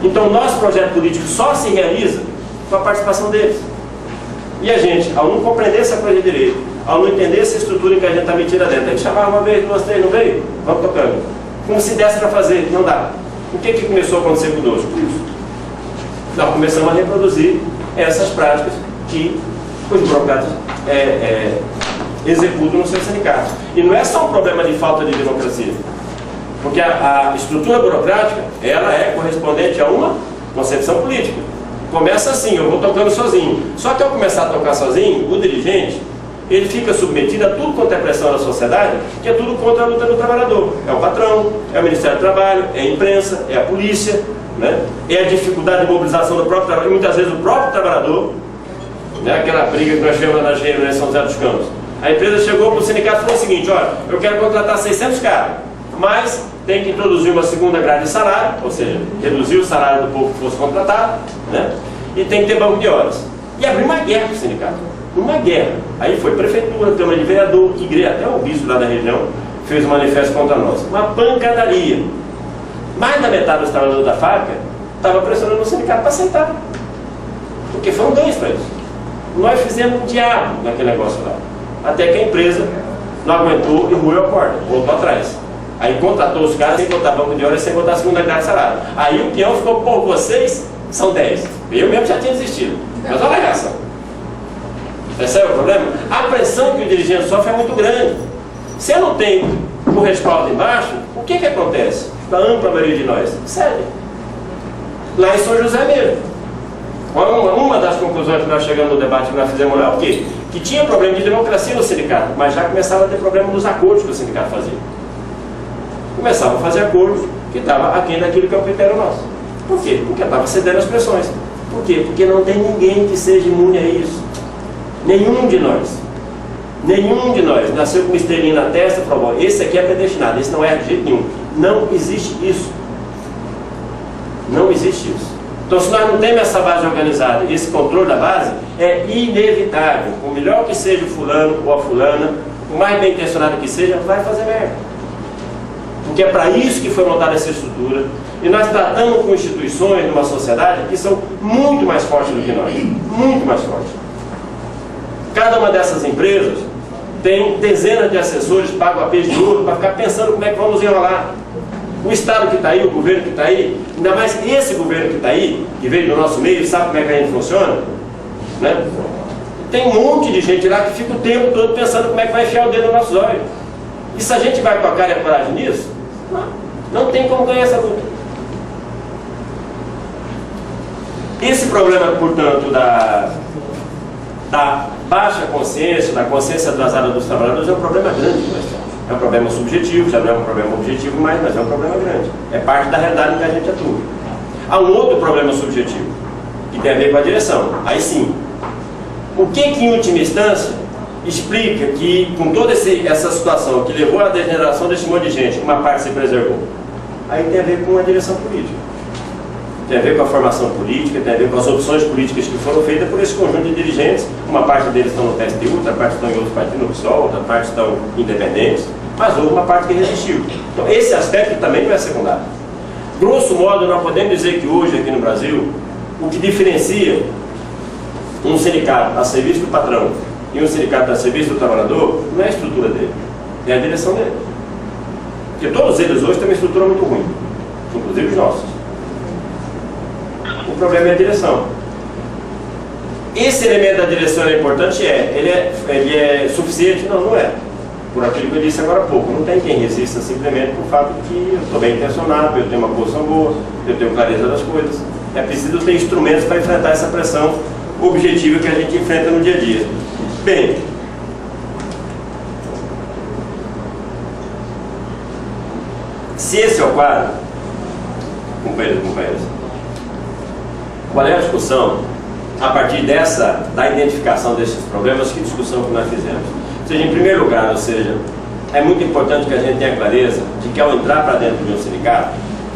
Então o nosso projeto político só se realiza com a participação deles. E a gente, ao não compreender essa coisa de direito, ao não entender essa estrutura em que a gente está metida dentro, tem que chamar uma vez, duas, três, não veio? Vamos tocando. Como se desse para fazer, não dá. O que começou a acontecer conosco? Isso. Nós começamos a reproduzir essas práticas que os burocratas executam no seu sindicato. E não é só um problema de falta de democracia, porque a estrutura burocrática, ela é correspondente a uma concepção política. Começa assim, eu vou tocando sozinho. Só que ao começar a tocar sozinho, o dirigente, ele fica submetido a tudo quanto é pressão da sociedade, que é tudo contra a luta do trabalhador. É o patrão, é o Ministério do Trabalho, é a imprensa, é a polícia, né? É a dificuldade de mobilização do próprio trabalhador, e muitas vezes o próprio trabalhador, né? Aquela briga que nós chamamos na engenharia em São José dos Campos. A empresa chegou para o sindicato e falou o seguinte: olha, eu quero contratar 600 caras, mas tem que introduzir uma segunda grade de salário, ou seja, reduzir o salário do povo que fosse contratado, né? E tem que ter banco de horas. E abriu uma guerra para o sindicato, uma guerra. Aí foi prefeitura, Câmara de Vereador, igreja, até o bispo lá da região fez um manifesto contra nós. Uma pancadaria. Mais da metade dos trabalhadores da fábrica estava pressionando o sindicato para aceitar, porque foram ganhos para eles. Nós fizemos um diabo naquele negócio lá, até que a empresa não aguentou e ruiu a corda, voltou atrás. Aí contratou os caras sem botar banco de horas, sem botar a segunda grade de salário. Aí o peão ficou: pô, vocês são 10. Eu mesmo já tinha desistido. Mas olha a reação. Esse é o problema. A pressão que o dirigente sofre é muito grande. Se eu não tenho o respaldo embaixo, o que acontece? Da ampla maioria de nós, cede. Lá em São José mesmo. Uma das conclusões que nós chegamos no debate que nós fizemos lá é o quê? Que tinha problema de democracia no sindicato, mas já começava a ter problema nos acordos que o sindicato fazia. Começava a fazer acordos que estavam aquém daquilo que é o critério nosso. Por quê? Porque estava cedendo às pressões. Por quê? Porque não tem ninguém que seja imune a isso. Nenhum de nós. Nenhum de nós nasceu com uma estrelinha na testa e falou: esse aqui é predestinado, esse não é de jeito nenhum. Não existe isso. Não existe isso. Então, se nós não temos essa base organizada e esse controle da base, é inevitável. O melhor que seja o fulano ou a fulana, o mais bem intencionado que seja, vai fazer merda. Porque é para isso que foi montada essa estrutura. E nós tratamos com instituições numa sociedade que são muito mais fortes do que nós. Muito mais fortes. Cada uma dessas empresas tem dezenas de assessores pagos a peixe de ouro para ficar pensando como é que vamos enrolar. O Estado que está aí, o governo que está aí, ainda mais esse governo que está aí, que veio do nosso meio, sabe como é que a gente funciona, né? Tem um monte de gente lá que fica o tempo todo pensando como é que vai enfiar o dedo no nosso olho. E se a gente vai com a cara e a coragem nisso, não tem como ganhar essa luta. Esse problema, portanto, da baixa consciência, da consciência atrasada dos trabalhadores é um problema grande que nós temos. É um problema subjetivo, já não é um problema objetivo mais, mas é um problema grande. É parte da realidade em que a gente atua. Há um outro problema subjetivo, que tem a ver com a direção. Aí sim, o que em última instância explica que, com toda essa situação que levou à degeneração desse monte de gente, uma parte se preservou? Aí tem a ver com a direção política. Tem a ver com a formação política, tem a ver com as opções políticas que foram feitas por esse conjunto de dirigentes. Uma parte deles estão no PSTU, outra parte estão em outros partidos, no PSOL, outra parte estão independentes, mas houve uma parte que resistiu. Então esse aspecto também não é secundário. Grosso modo, nós podemos dizer que hoje aqui no Brasil, o que diferencia um sindicato a serviço do patrão e um sindicato a serviço do trabalhador não é a estrutura dele, é a direção dele. Porque todos eles hoje têm uma estrutura muito ruim, inclusive os nossos. O problema é a direção. Esse elemento da direção é importante? Ele é suficiente? Não, não é. Por aquilo que eu disse agora há pouco. Não tem quem resista simplesmente por fato de que eu estou bem intencionado, eu tenho uma posição boa, eu tenho clareza das coisas. É preciso ter instrumentos para enfrentar essa pressão objetiva que a gente enfrenta no dia a dia. Bem, Se esse é o quadro, companheiros e companheiras, qual é a discussão a partir da identificação desses problemas? Que discussão que nós fizemos? Ou seja, em primeiro lugar, ou seja, é muito importante que a gente tenha clareza de que ao entrar para dentro de um sindicato,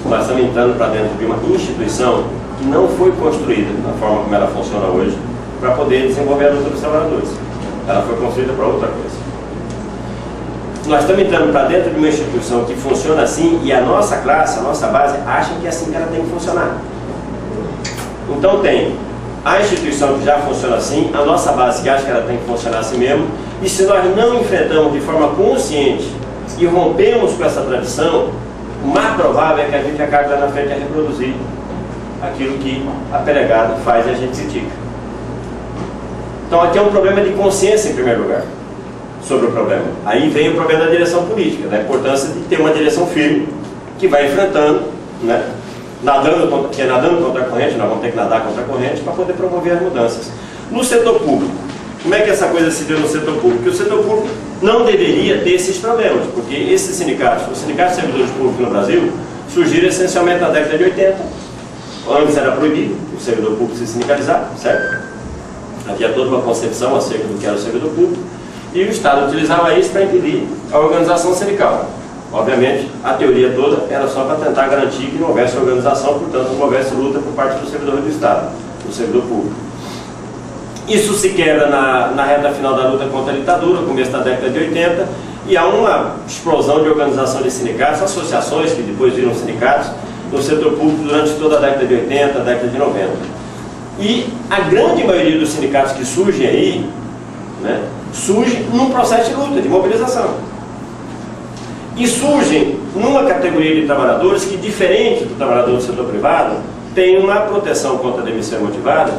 nós estamos entrando para dentro de uma instituição que não foi construída da forma como ela funciona hoje para poder desenvolver a luta dos trabalhadores. Ela foi construída para outra coisa. Nós estamos entrando para dentro de uma instituição que funciona assim e a nossa classe, a nossa base, acha que é assim que ela tem que funcionar. Então tem a instituição que já funciona assim, a nossa base que acha que ela tem que funcionar assim mesmo, e se nós não enfrentamos de forma consciente e rompemos com essa tradição, o mais provável é que a gente acabe lá na frente a reproduzir aquilo que a pelegada faz e a gente critica. Então aqui é um problema de consciência em primeiro lugar sobre o problema. Aí vem o problema da direção política, da importância de ter uma direção firme que vai enfrentando, né, nadando contra a corrente, nós vamos ter que nadar contra a corrente para poder promover as mudanças. No setor público, como é que essa coisa se deu no setor público? Porque o setor público não deveria ter esses problemas, porque esses sindicatos, os sindicatos de servidores públicos no Brasil, surgiram essencialmente na década de 80. Antes era proibido o servidor público se sindicalizar, certo? Havia toda uma concepção acerca do que era o servidor público, e o Estado utilizava isso para impedir a organização sindical. Obviamente, a teoria toda era só para tentar garantir que não houvesse organização, portanto, não houvesse luta por parte do servidor do Estado, do servidor público. Isso se quebra na reta final da luta contra a ditadura, começo da década de 80, e há uma explosão de organização de sindicatos, associações que depois viram sindicatos, no setor público durante toda a década de 80, a década de 90. E a grande maioria dos sindicatos que surgem aí, né, surgem num processo de luta, de mobilização. E surgem numa categoria de trabalhadores que, diferente do trabalhador do setor privado, tem uma proteção contra a demissão motivada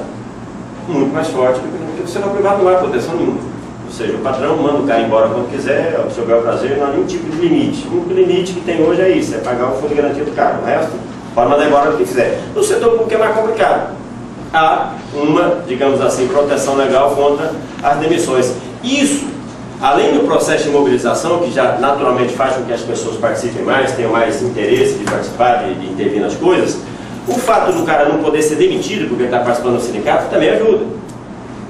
muito mais forte do que o setor privado. Não há proteção nenhuma. Ou seja, o patrão manda o cara embora quando quiser, se houver o prazer, não há nenhum tipo de limite. O único limite que tem hoje é isso, é pagar o fundo de garantia do cara. O resto, pode mandar embora o que quiser. No setor público é mais complicado. Há uma, digamos assim, proteção legal contra as demissões. Isso, além do processo de mobilização, que já naturalmente faz com que as pessoas participem mais, tenham mais interesse de participar, de intervir nas coisas, o fato do cara não poder ser demitido porque ele está participando do sindicato também ajuda.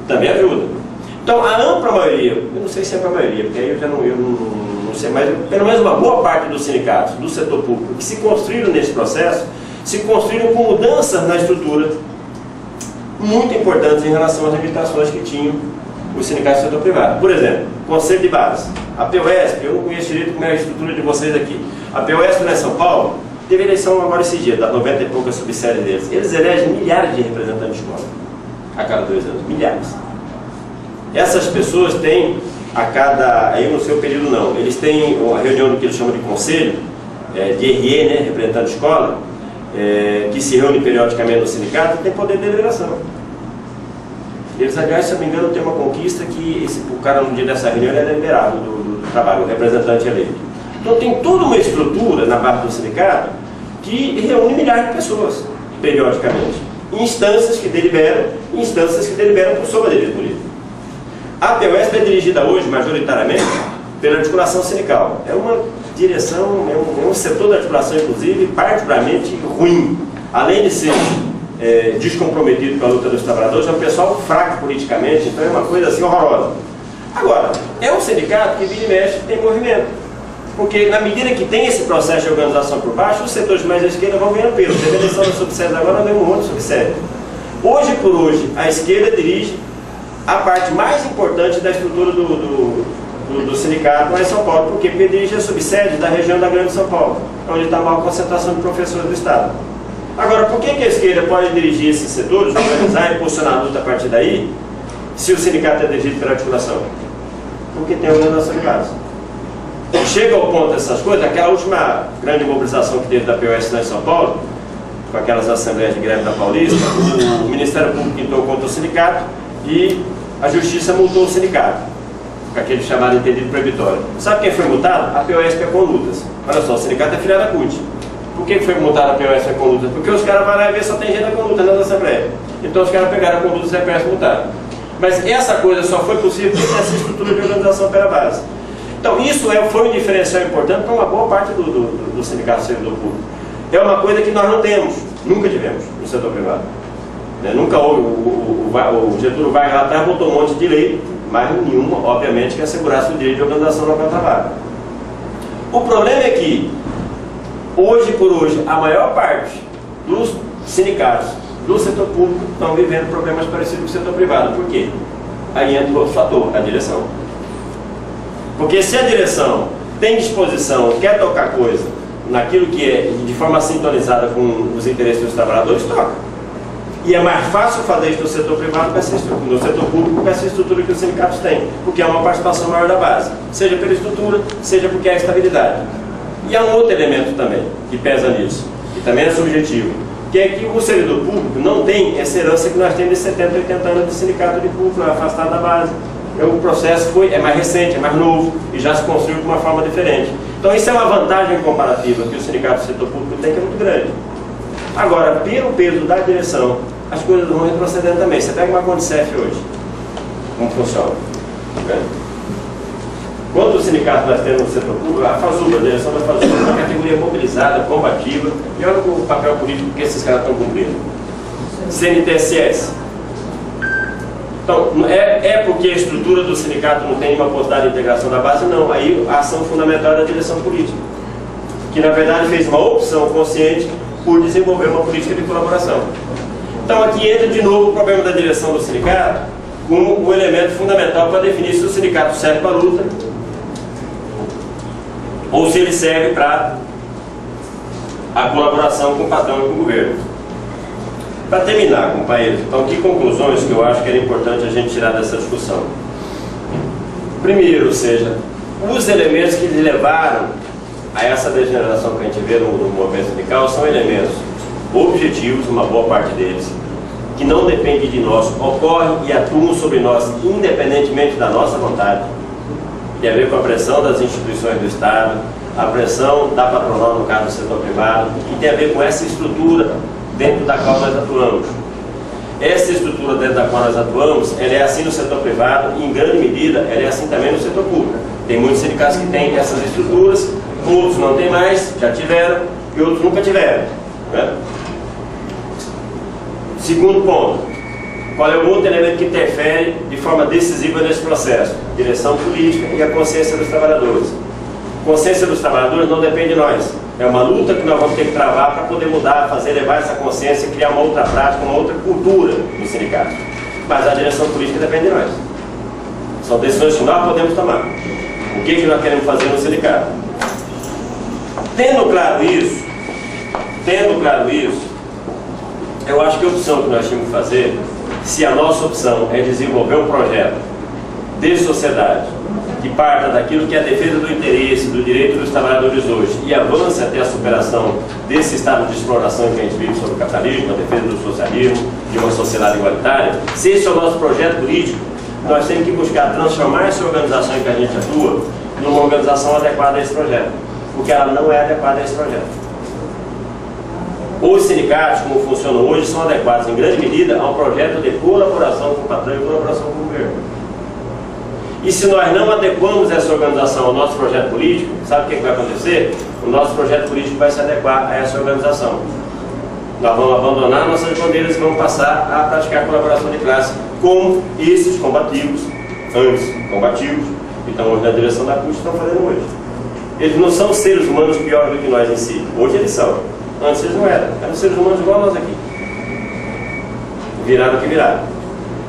Também ajuda. Então, a ampla maioria, eu não sei se é a maioria, porque aí eu não sei, mas pelo menos uma boa parte dos sindicatos, do setor público, que se construíram nesse processo, se construíram com mudanças na estrutura muito importantes em relação às limitações que tinham os sindicatos do setor privado. Por exemplo, Conselho de Base. A POSP, eu não conheço direito como é a estrutura de vocês aqui. A POSP lá em São Paulo teve eleição agora esse dia, das 90 e poucas subséries deles. Eles elegem milhares de representantes de escola a cada 2 anos. Milhares. Essas pessoas têm a cada, aí no seu período não, eles têm uma reunião do que eles chamam de conselho, de RE, né, representante de escola, que se reúne periodicamente no sindicato e tem poder de deliberação. Eles, aliás, se eu não me engano, tem uma conquista que o cara no dia dessa reunião é liberado do trabalho, o representante eleito. Então tem toda uma estrutura na base do sindicato que reúne milhares de pessoas, periodicamente. Instâncias que deliberam por sobre a direito político. A POSP é dirigida hoje, majoritariamente, pela articulação sindical. É uma direção, é um setor da articulação, inclusive, particularmente ruim. Além de ser descomprometido com a luta dos trabalhadores, é um pessoal fraco politicamente, então é uma coisa assim horrorosa. Agora, é um sindicato que vira e mexe tem movimento. Porque na medida que tem esse processo de organização por baixo, os setores mais à esquerda vão ganhando peso. Teve eleição das subséries agora, nós vemos um monte de subsérie. Hoje por hoje, a esquerda dirige a parte mais importante da estrutura do sindicato lá em São Paulo, porque dirige a subsede da região da Grande São Paulo, onde está a maior concentração de professores do Estado. Agora, por que a esquerda pode dirigir esses setores, organizar e posicionar a luta a partir daí, se o sindicato é dirigido pela articulação? Porque tem organização de base. Chega ao ponto dessas coisas, aquela última grande mobilização que teve da POS lá em São Paulo, com aquelas assembleias de greve da Paulista, o Ministério Público entrou contra o sindicato e a Justiça multou o sindicato, com aquele chamado entendido proibitório. Sabe quem foi multado? A POSP é Conlutas. Olha só, o sindicato é filiado da CUT. Por que foi multado a POSP é Conlutas? Porque os caras vão lá e ver só tem gente da Conlutas nas assembleias. Então os caras pegaram a Conlutas e a POSP multaram. Mas essa coisa só foi possível porque essa estrutura de organização pela base. Então isso foi um diferencial importante para uma boa parte do sindicato do servidor público. É uma coisa que nós não temos, nunca tivemos no setor privado. Nunca houve, o Getúlio Vargas lá atrás botou um monte de lei, mas nenhuma, obviamente, que assegurasse o direito de organização local de trabalho. O problema é que, hoje por hoje, a maior parte dos sindicatos do setor público estão vivendo problemas parecidos com o setor privado. Por quê? Aí entra outro fator, a direção. Porque se a direção tem disposição, quer tocar coisa naquilo que é de forma sintonizada com os interesses dos trabalhadores, toca. E é mais fácil fazer isso no setor privado, no setor público, com essa estrutura que os sindicatos têm, porque é uma participação maior da base, seja pela estrutura, seja porque é a estabilidade. E há um outro elemento também, que pesa nisso, que também é subjetivo, que é que o servidor público não tem essa herança que nós temos de 70, 80 anos de sindicato de público, afastado da base. O processo é mais recente, é mais novo, e já se construiu de uma forma diferente. Então isso é uma vantagem comparativa que o sindicato do setor público tem, que é muito grande. Agora, pelo peso da direção, as coisas vão retrocedendo também. Você pega uma Condicef hoje, como funciona? Quantos sindicatos nós temos no setor público? A FASUB, a direção da FASUB, é uma categoria mobilizada, combativa, e olha o papel político que esses caras estão cumprindo. CNTSS. Então, é porque a estrutura do sindicato não tem nenhuma possibilidade de integração da base? Não. Aí a ação fundamental é da direção política, que na verdade fez uma opção consciente por desenvolver uma política de colaboração. Então aqui entra de novo o problema da direção do sindicato como um elemento fundamental para definir se o sindicato serve para a luta ou se ele serve para a colaboração com o patrão e com o governo. Para terminar, companheiros, então que conclusões que eu acho que era importante a gente tirar dessa discussão? Primeiro, ou seja, os elementos que levaram a essa degeneração que a gente vê no movimento sindical são elementos objetivos, uma boa parte deles, que não depende de nós, ocorrem e atuam sobre nós independentemente da nossa vontade. Tem a ver com a pressão das instituições do Estado, a pressão da patronal, no caso do setor privado, e tem a ver com essa estrutura dentro da qual nós atuamos. Essa estrutura dentro da qual nós atuamos, ela é assim no setor privado e, em grande medida, ela é assim também no setor público. Tem muitos sindicatos que têm essas estruturas, outros não têm mais, já tiveram, e outros nunca tiveram. Né? Segundo ponto, qual é o outro elemento que interfere de forma decisiva nesse processo? Direção política e a consciência dos trabalhadores. A consciência dos trabalhadores não depende de nós. É uma luta que nós vamos ter que travar para poder mudar, fazer levar essa consciência, criar uma outra prática, uma outra cultura no sindicato. Mas a direção política depende de nós. São decisões que nós podemos tomar. O que nós queremos fazer no sindicato? Tendo claro isso, eu acho que a opção que nós tínhamos que fazer, se a nossa opção é desenvolver um projeto de sociedade que parta daquilo que é a defesa do interesse, do direito dos trabalhadores hoje e avance até a superação desse estado de exploração que a gente vive sobre o capitalismo, a defesa do socialismo, de uma sociedade igualitária, se esse é o nosso projeto político, nós temos que buscar transformar essa organização em que a gente atua numa organização adequada a esse projeto, porque ela não é adequada a esse projeto. Os sindicatos, como funcionam hoje, são adequados em grande medida a um projeto de colaboração com o patrão e colaboração com o governo. E se nós não adequamos essa organização ao nosso projeto político, sabe o que vai acontecer? O nosso projeto político vai se adequar a essa organização. Nós vamos abandonar nossas bandeiras e vamos passar a praticar a colaboração de classe como esses combativos, antes combativos, que estão hoje na direção da CUT, estão fazendo hoje. Eles não são seres humanos piores do que nós em si. Hoje eles são. Antes eles não eram. Eram seres humanos igual a nós aqui. Viraram o que viraram.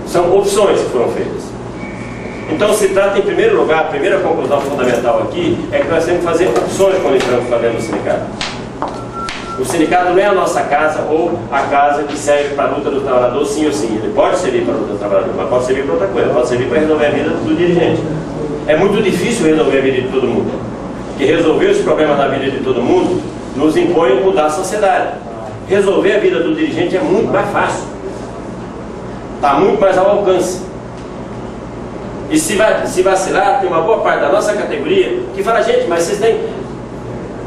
São opções que foram feitas. Então se trata, em primeiro lugar, a primeira conclusão fundamental aqui é que nós temos que fazer opções quando estamos fazendo no sindicato. O sindicato não é a nossa casa ou a casa que serve para a luta do trabalhador, sim ou sim. Ele pode servir para a luta do trabalhador, mas pode servir para outra coisa, pode servir para resolver a vida do dirigente. É muito difícil resolver a vida de todo mundo, porque resolver os problemas da vida de todo mundo nos impõe mudar a sociedade. Resolver a vida do dirigente é muito mais fácil, está muito mais ao alcance. E se vacilar, tem uma boa parte da nossa categoria que fala, gente, mas vocês têm...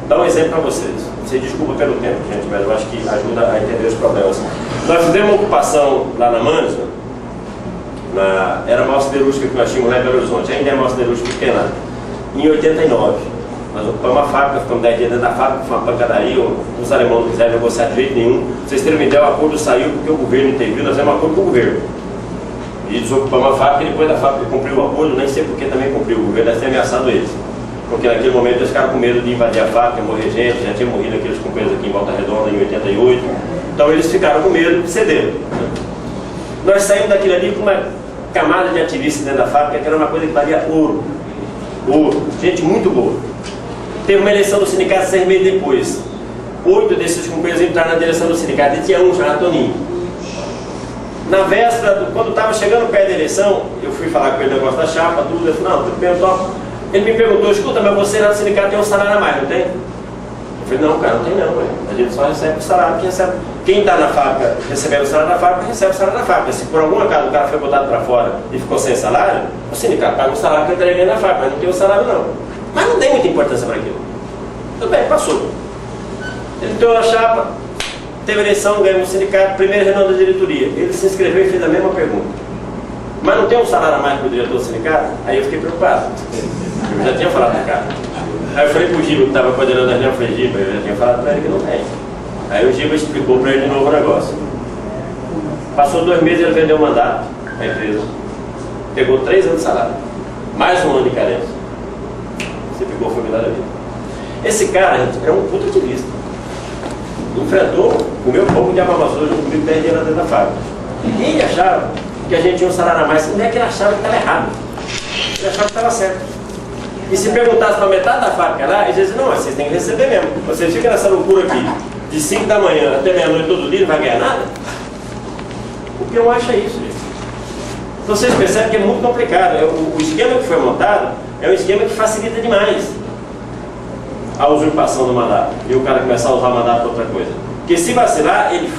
Dá um exemplo para vocês. Vocês desculpa pelo tempo, gente, mas eu acho que ajuda a entender os problemas. Nós fizemos uma ocupação lá na Mansa, era uma siderúrgica que nós tínhamos lá em Belo Horizonte, ainda é uma siderúrgica pequena. em 89. Nós ocupamos uma fábrica, ficamos 10 dias dentro da fábrica, foi uma pancadaria, os alemães não quiseram negociar de jeito nenhum. Pra vocês terem uma ideia, o acordo saiu porque o governo interviu, nós fizemos um acordo com o governo. E desocupamos a fábrica, e depois da fábrica cumpriu o acordo, nem sei porque também cumpriu, o governo deve ter ameaçado eles. Porque naquele momento eles ficaram com medo de invadir a fábrica, morrer gente, já tinha morrido aqueles companheiros aqui em Volta Redonda em 88. Então eles ficaram com medo de ceder. Nós saímos daquilo ali com uma camada de ativistas dentro da fábrica, que era uma coisa que valia ouro. Ouro. Gente muito boa. Teve uma eleição do sindicato 6 meses depois. 8 desses companheiros entraram na direção do sindicato e tinha um chamado Toninho. Na véspera, quando estava chegando perto da eleição, eu fui falar com ele o negócio da chapa, tudo, ele falou, não, tudo bem, top. Ele me perguntou, escuta, mas você lá no sindicato tem um salário a mais, não tem? Eu falei, não, cara, não tem não, ué. A gente só recebe o salário, quem está na fábrica recebendo o salário da fábrica, recebe o salário da fábrica. Se por algum acaso o cara foi botado para fora e ficou sem salário, o sindicato paga o salário que eu entreguei na fábrica, mas não tem o salário não. Mas não tem muita importância para aquilo. Tudo bem, passou. Ele entrou na chapa, teve eleição, ganhou o sindicato, primeira reunião da diretoria. Ele se inscreveu e fez a mesma pergunta. Mas não tem um salário a mais para o diretor do sindicato? Aí eu fiquei preocupado. Eu já tinha falado com o cara. Aí eu falei pro Giba, que estava coordenando a reunião, eu falei, Giba, eu já tinha falado para ele que não tem. Aí o Giba explicou para ele de novo o negócio. Passou 2 meses, ele vendeu o mandato à empresa. Pegou 3 anos de salário. Mais um ano de carência. Você pegou, foi melhor da vida. Esse cara, gente, é um puta ativista. Enfrentou, comeu pouco de amamassoura junto comigo 10 dias dentro da fábrica. E ele achava que a gente tinha um salário a mais. Não é que ele achava que estava errado. Ele achava que estava certo. E se perguntasse para metade da fábrica lá, eles diziam, não, vocês têm que receber mesmo. Você fica nessa loucura aqui, de 5 da manhã até meia-noite todo dia, não vai ganhar nada? O que eu acho é isso, gente. Então vocês percebem que é muito complicado. O esquema que foi montado é um esquema que facilita demais a usurpação do mandato. E o cara começar a usar o mandato para outra coisa. Porque se vacilar, ele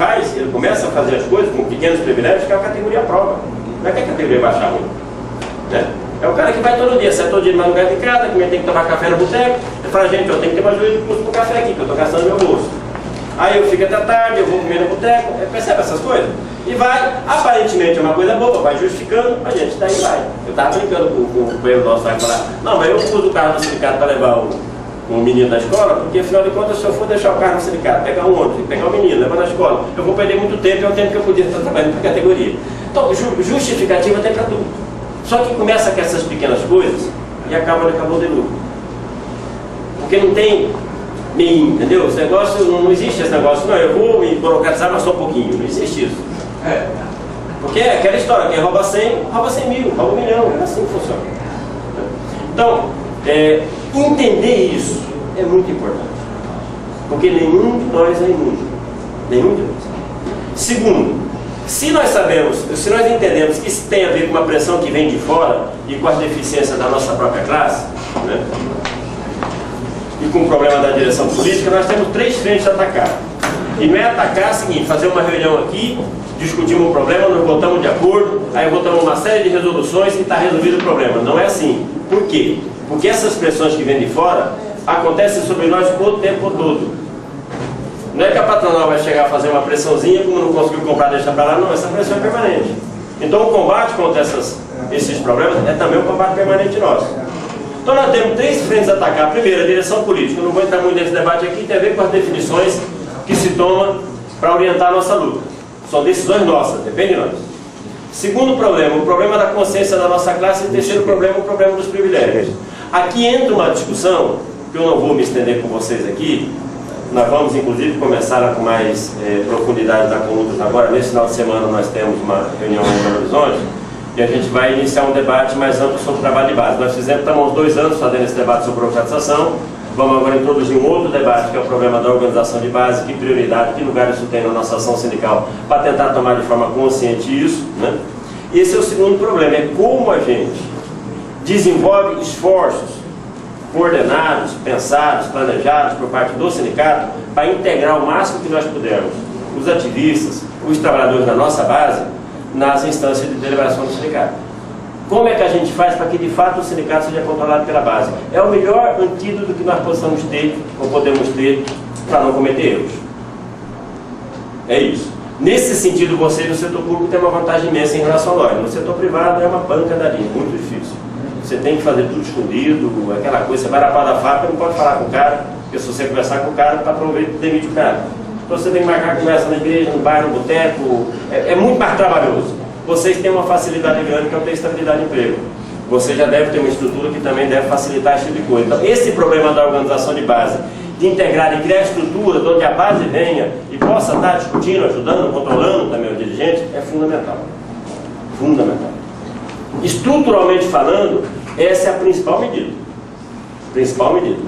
começa a fazer as coisas com pequenos privilégios que é a categoria prova. Não é que a categoria vai achar ruim. Né? É o cara que vai todo dia, sai todo dia de madrugada de casa, que tem que tomar café no boteco. Ele fala, gente, eu tenho que ter mais juízo de custo pro café aqui, que eu estou gastando meu bolso. Aí eu fico até tarde, eu vou comer no boteco, percebe essas coisas? E vai, aparentemente é uma coisa boa, vai justificando, a gente daí vai. Eu estava brincando com o companheiro nosso, vai falar, não, mas eu uso o carro do sindicato para levar o menino na escola, porque afinal de contas, se eu for deixar o carro no sindicato, pegar um ônibus, pegar o menino, levar na escola, eu vou perder muito tempo, é o tempo que eu podia estar trabalhando para a categoria. Então, justificativa tem para tudo. Só que começa com essas pequenas coisas e acaba de lucro. Porque não tem meio, entendeu? Esse negócio, não existe esse negócio, não, eu vou me burocratizar, mas só um pouquinho, não existe isso. Porque é aquela história, quem rouba 100, rouba 100 mil, rouba 1 milhão, é assim que funciona. Então, entender isso é muito importante. Porque nenhum de nós é imune. Nenhum de nós. Segundo, se nós entendemos que isso tem a ver com uma pressão que vem de fora e com as deficiências da nossa própria classe, né, e com o problema da direção política, nós temos 3 frentes a atacar. E não é atacar o seguinte, fazer uma reunião aqui, discutimos um problema, nos botamos de acordo, aí votamos uma série de resoluções e está resolvido o problema. Não é assim. Por quê? Porque essas pressões que vêm de fora acontecem sobre nós o tempo todo. Não é que a patronal vai chegar a fazer uma pressãozinha, como não conseguiu comprar, deixa para lá, não, essa pressão é permanente. Então o combate contra esses problemas é também um combate permanente nosso. Então nós temos 3 frentes a atacar. A primeira, a direção política. Eu não vou entrar muito nesse debate aqui, tem a ver com as definições que se tomam para orientar a nossa luta. São decisões nossas, depende de nós. Segundo problema, o problema da consciência da nossa classe. E terceiro problema, o problema dos privilégios. Aqui entra uma discussão, que eu não vou me estender com vocês aqui. Nós vamos, inclusive, começar com mais profundidade da conduta agora. Nesse final de semana nós temos uma reunião em Belo Horizonte e a gente vai iniciar um debate mais amplo sobre o trabalho de base. Nós estamos 2 anos fazendo esse debate sobre burocratização. Vamos agora introduzir um outro debate, que é o problema da organização de base, que prioridade, que lugar isso tem na nossa ação sindical, para tentar tomar de forma consciente isso, né? Esse é o segundo problema, é como a gente desenvolve esforços coordenados, pensados, planejados por parte do sindicato para integrar o máximo que nós pudermos os ativistas, os trabalhadores da nossa base nas instâncias de deliberação do sindicato. Como é que a gente faz para que de fato o sindicato seja controlado pela base? É o melhor antídoto que nós possamos ter ou podemos ter para não cometer erros. É isso. Nesse sentido, você no setor público tem uma vantagem imensa em relação a nós. No setor privado é uma pancadaria, muito difícil. você tem que fazer tudo escondido, aquela coisa, você vai na pá da faca, não pode falar com o cara, porque se você conversar com o cara, para promover, demite o cara. Então você tem que marcar conversa na igreja, no bairro, no boteco, é muito mais trabalhoso. Vocês têm uma facilidade grande que é ter estabilidade de emprego. Você já deve ter uma estrutura que também deve facilitar esse tipo de coisa. Então esse problema da organização de base, de integrar e criar estrutura de onde a base venha e possa estar discutindo, ajudando, controlando também o dirigente, é fundamental. Fundamental. Estruturalmente falando, essa é a principal medida. Principal medida.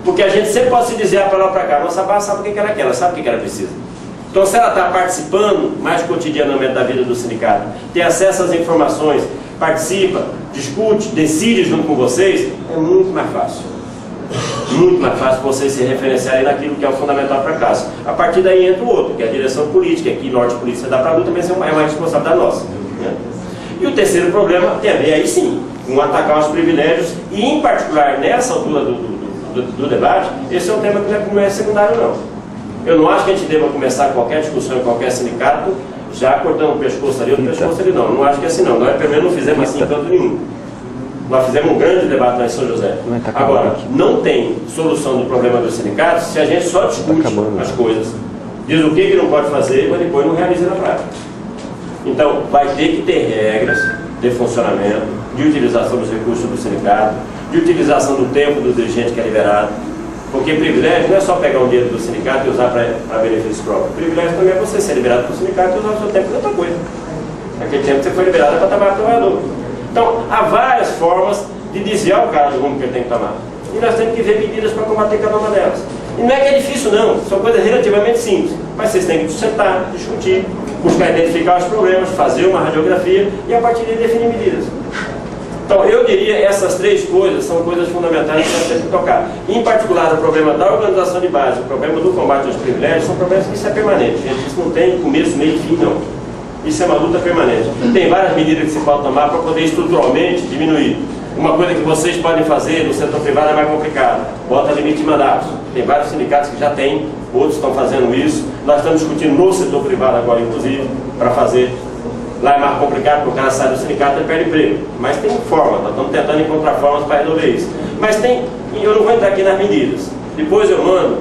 Porque a gente sempre pode se dizer para lá para cá, nossa base sabe o que ela quer, ela sabe o que ela precisa. Então se ela está participando mais cotidianamente da vida do sindicato, tem acesso às informações, participa, discute, decide junto com vocês, é muito mais fácil. Muito mais fácil vocês se referenciarem naquilo que é o fundamental para a classe. A partir daí entra o outro, que é a direção política, que norte política dá para a luta, mas é uma responsabilidade nossa. Né? E o terceiro problema tem a ver, aí sim, com atacar os privilégios, e em particular nessa altura do debate, esse é um tema que não é secundário não. Eu não acho que a gente deva começar qualquer discussão em qualquer sindicato, já cortando o pescoço ali, o pescoço ali não. Não acho que é assim não. Nós pelo menos não fizemos assim em canto nenhum. Nós fizemos um grande debate lá em São José. Agora, não tem solução do problema dos sindicatos se a gente só discute as coisas. Diz o que não pode fazer, mas depois não realiza na prática. Então, vai ter que ter regras de funcionamento, de utilização dos recursos do sindicato, de utilização do tempo do dirigente que é liberado. Porque privilégio não é só pegar o dinheiro do sindicato e usar para benefício próprio. Privilégio também é você ser liberado do sindicato e usar o seu tempo para outra coisa. Naquele tempo que você foi liberado é para trabalhar para o trabalhador. Então, há várias formas de desviar o cara do rumo que ele tem que tomar. E nós temos que ver medidas para combater cada uma delas. E não é que é difícil não, são coisas relativamente simples. Mas vocês têm que sentar, discutir, buscar identificar os problemas, fazer uma radiografia e a partir daí definir medidas. Então, eu diria que essas três coisas são coisas fundamentais que nós temos que tocar. Em particular, o problema da organização de base, o problema do combate aos privilégios, são problemas que isso é permanente. Gente, isso não tem começo, meio e fim, não. Isso é uma luta permanente. Tem várias medidas que se pode tomar para poder estruturalmente diminuir. Uma coisa que vocês podem fazer no setor privado é mais complicada. Bota limite de mandatos. Tem vários sindicatos que já têm, outros estão fazendo isso. Nós estamos discutindo no setor privado agora, inclusive, para fazer. Lá é mais complicado, porque o cara sai do sindicato e perde emprego. Mas tem forma, nós estamos tentando encontrar formas para resolver isso. Mas tem, e eu não vou entrar aqui nas medidas. Depois eu mando,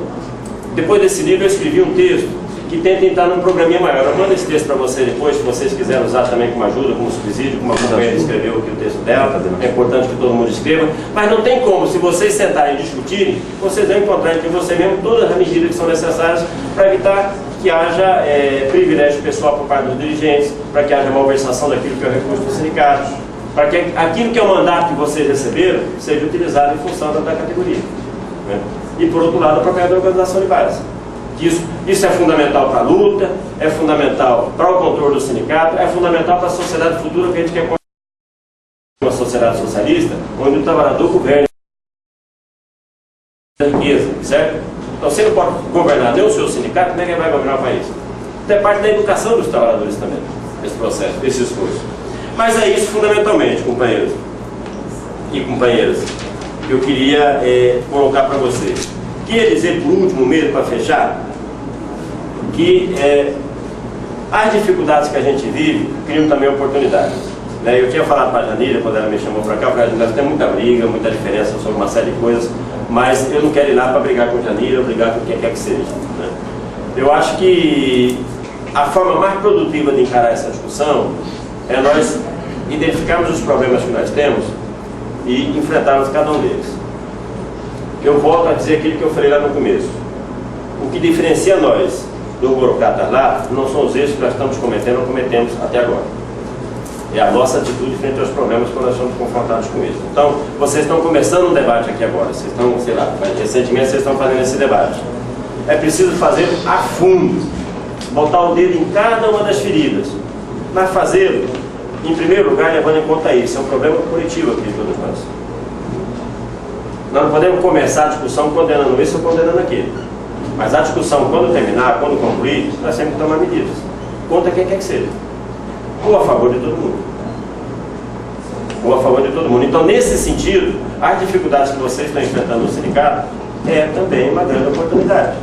depois desse livro eu escrevi um texto que tenta entrar num programinha maior. Eu mando esse texto para vocês depois, se vocês quiserem usar também como ajuda, como subsídio, como a companheira escreveu aqui o texto dela. É importante que todo mundo escreva. Mas não tem como, se vocês sentarem e discutirem, vocês vão encontrar entre você mesmo todas as medidas que são necessárias para evitar que haja privilégio pessoal por parte dos dirigentes, para que haja malversação daquilo que é o recurso do sindicato, para que aquilo que é o mandato que vocês receberam seja utilizado em função da categoria. Né? E por outro lado, o papel da organização de base. Isso é fundamental para a luta, é fundamental para o controle do sindicato, é fundamental para a sociedade futura que a gente quer construir uma sociedade socialista, onde o trabalhador governe a riqueza, certo? Então, se ele não pode governar nem o seu sindicato, como é que ele vai governar o país? Então, é parte da educação dos trabalhadores também, esse processo, esse esforço. Mas é isso fundamentalmente, companheiros e companheiras, que eu queria colocar para vocês. Queria dizer, por último mesmo, para fechar, que as dificuldades que a gente vive criam também oportunidades. Né? Eu tinha falado para a Janira, quando ela me chamou para cá, eu falei, nós temos muita briga, muita diferença sobre uma série de coisas, mas eu não quero ir lá para brigar com a Janira, ou brigar com quem quer que seja. Né? Eu acho que a forma mais produtiva de encarar essa discussão é nós identificarmos os problemas que nós temos e enfrentarmos cada um deles. Eu volto a dizer aquilo que eu falei lá no começo. O que diferencia nós do burocrata lá não são os erros que nós estamos cometendo ou cometemos até agora. É a nossa atitude frente aos problemas quando nós somos confrontados com isso. Então, vocês estão começando um debate aqui agora. Vocês estão, sei lá, recentemente vocês estão fazendo esse debate. É preciso fazer a fundo, botar o dedo em cada uma das feridas. Mas fazê-lo, em primeiro lugar, levando em conta isso. É um problema coletivo aqui de todos nós. Nós não podemos começar a discussão condenando isso ou condenando aquilo. Mas a discussão, quando terminar, quando concluir, nós temos que tomar medidas. Contra quem quer que seja. Ou a favor de todo mundo. Ou a favor de todo mundo. Então, nesse sentido, as dificuldades que vocês estão enfrentando no sindicato é também uma grande oportunidade.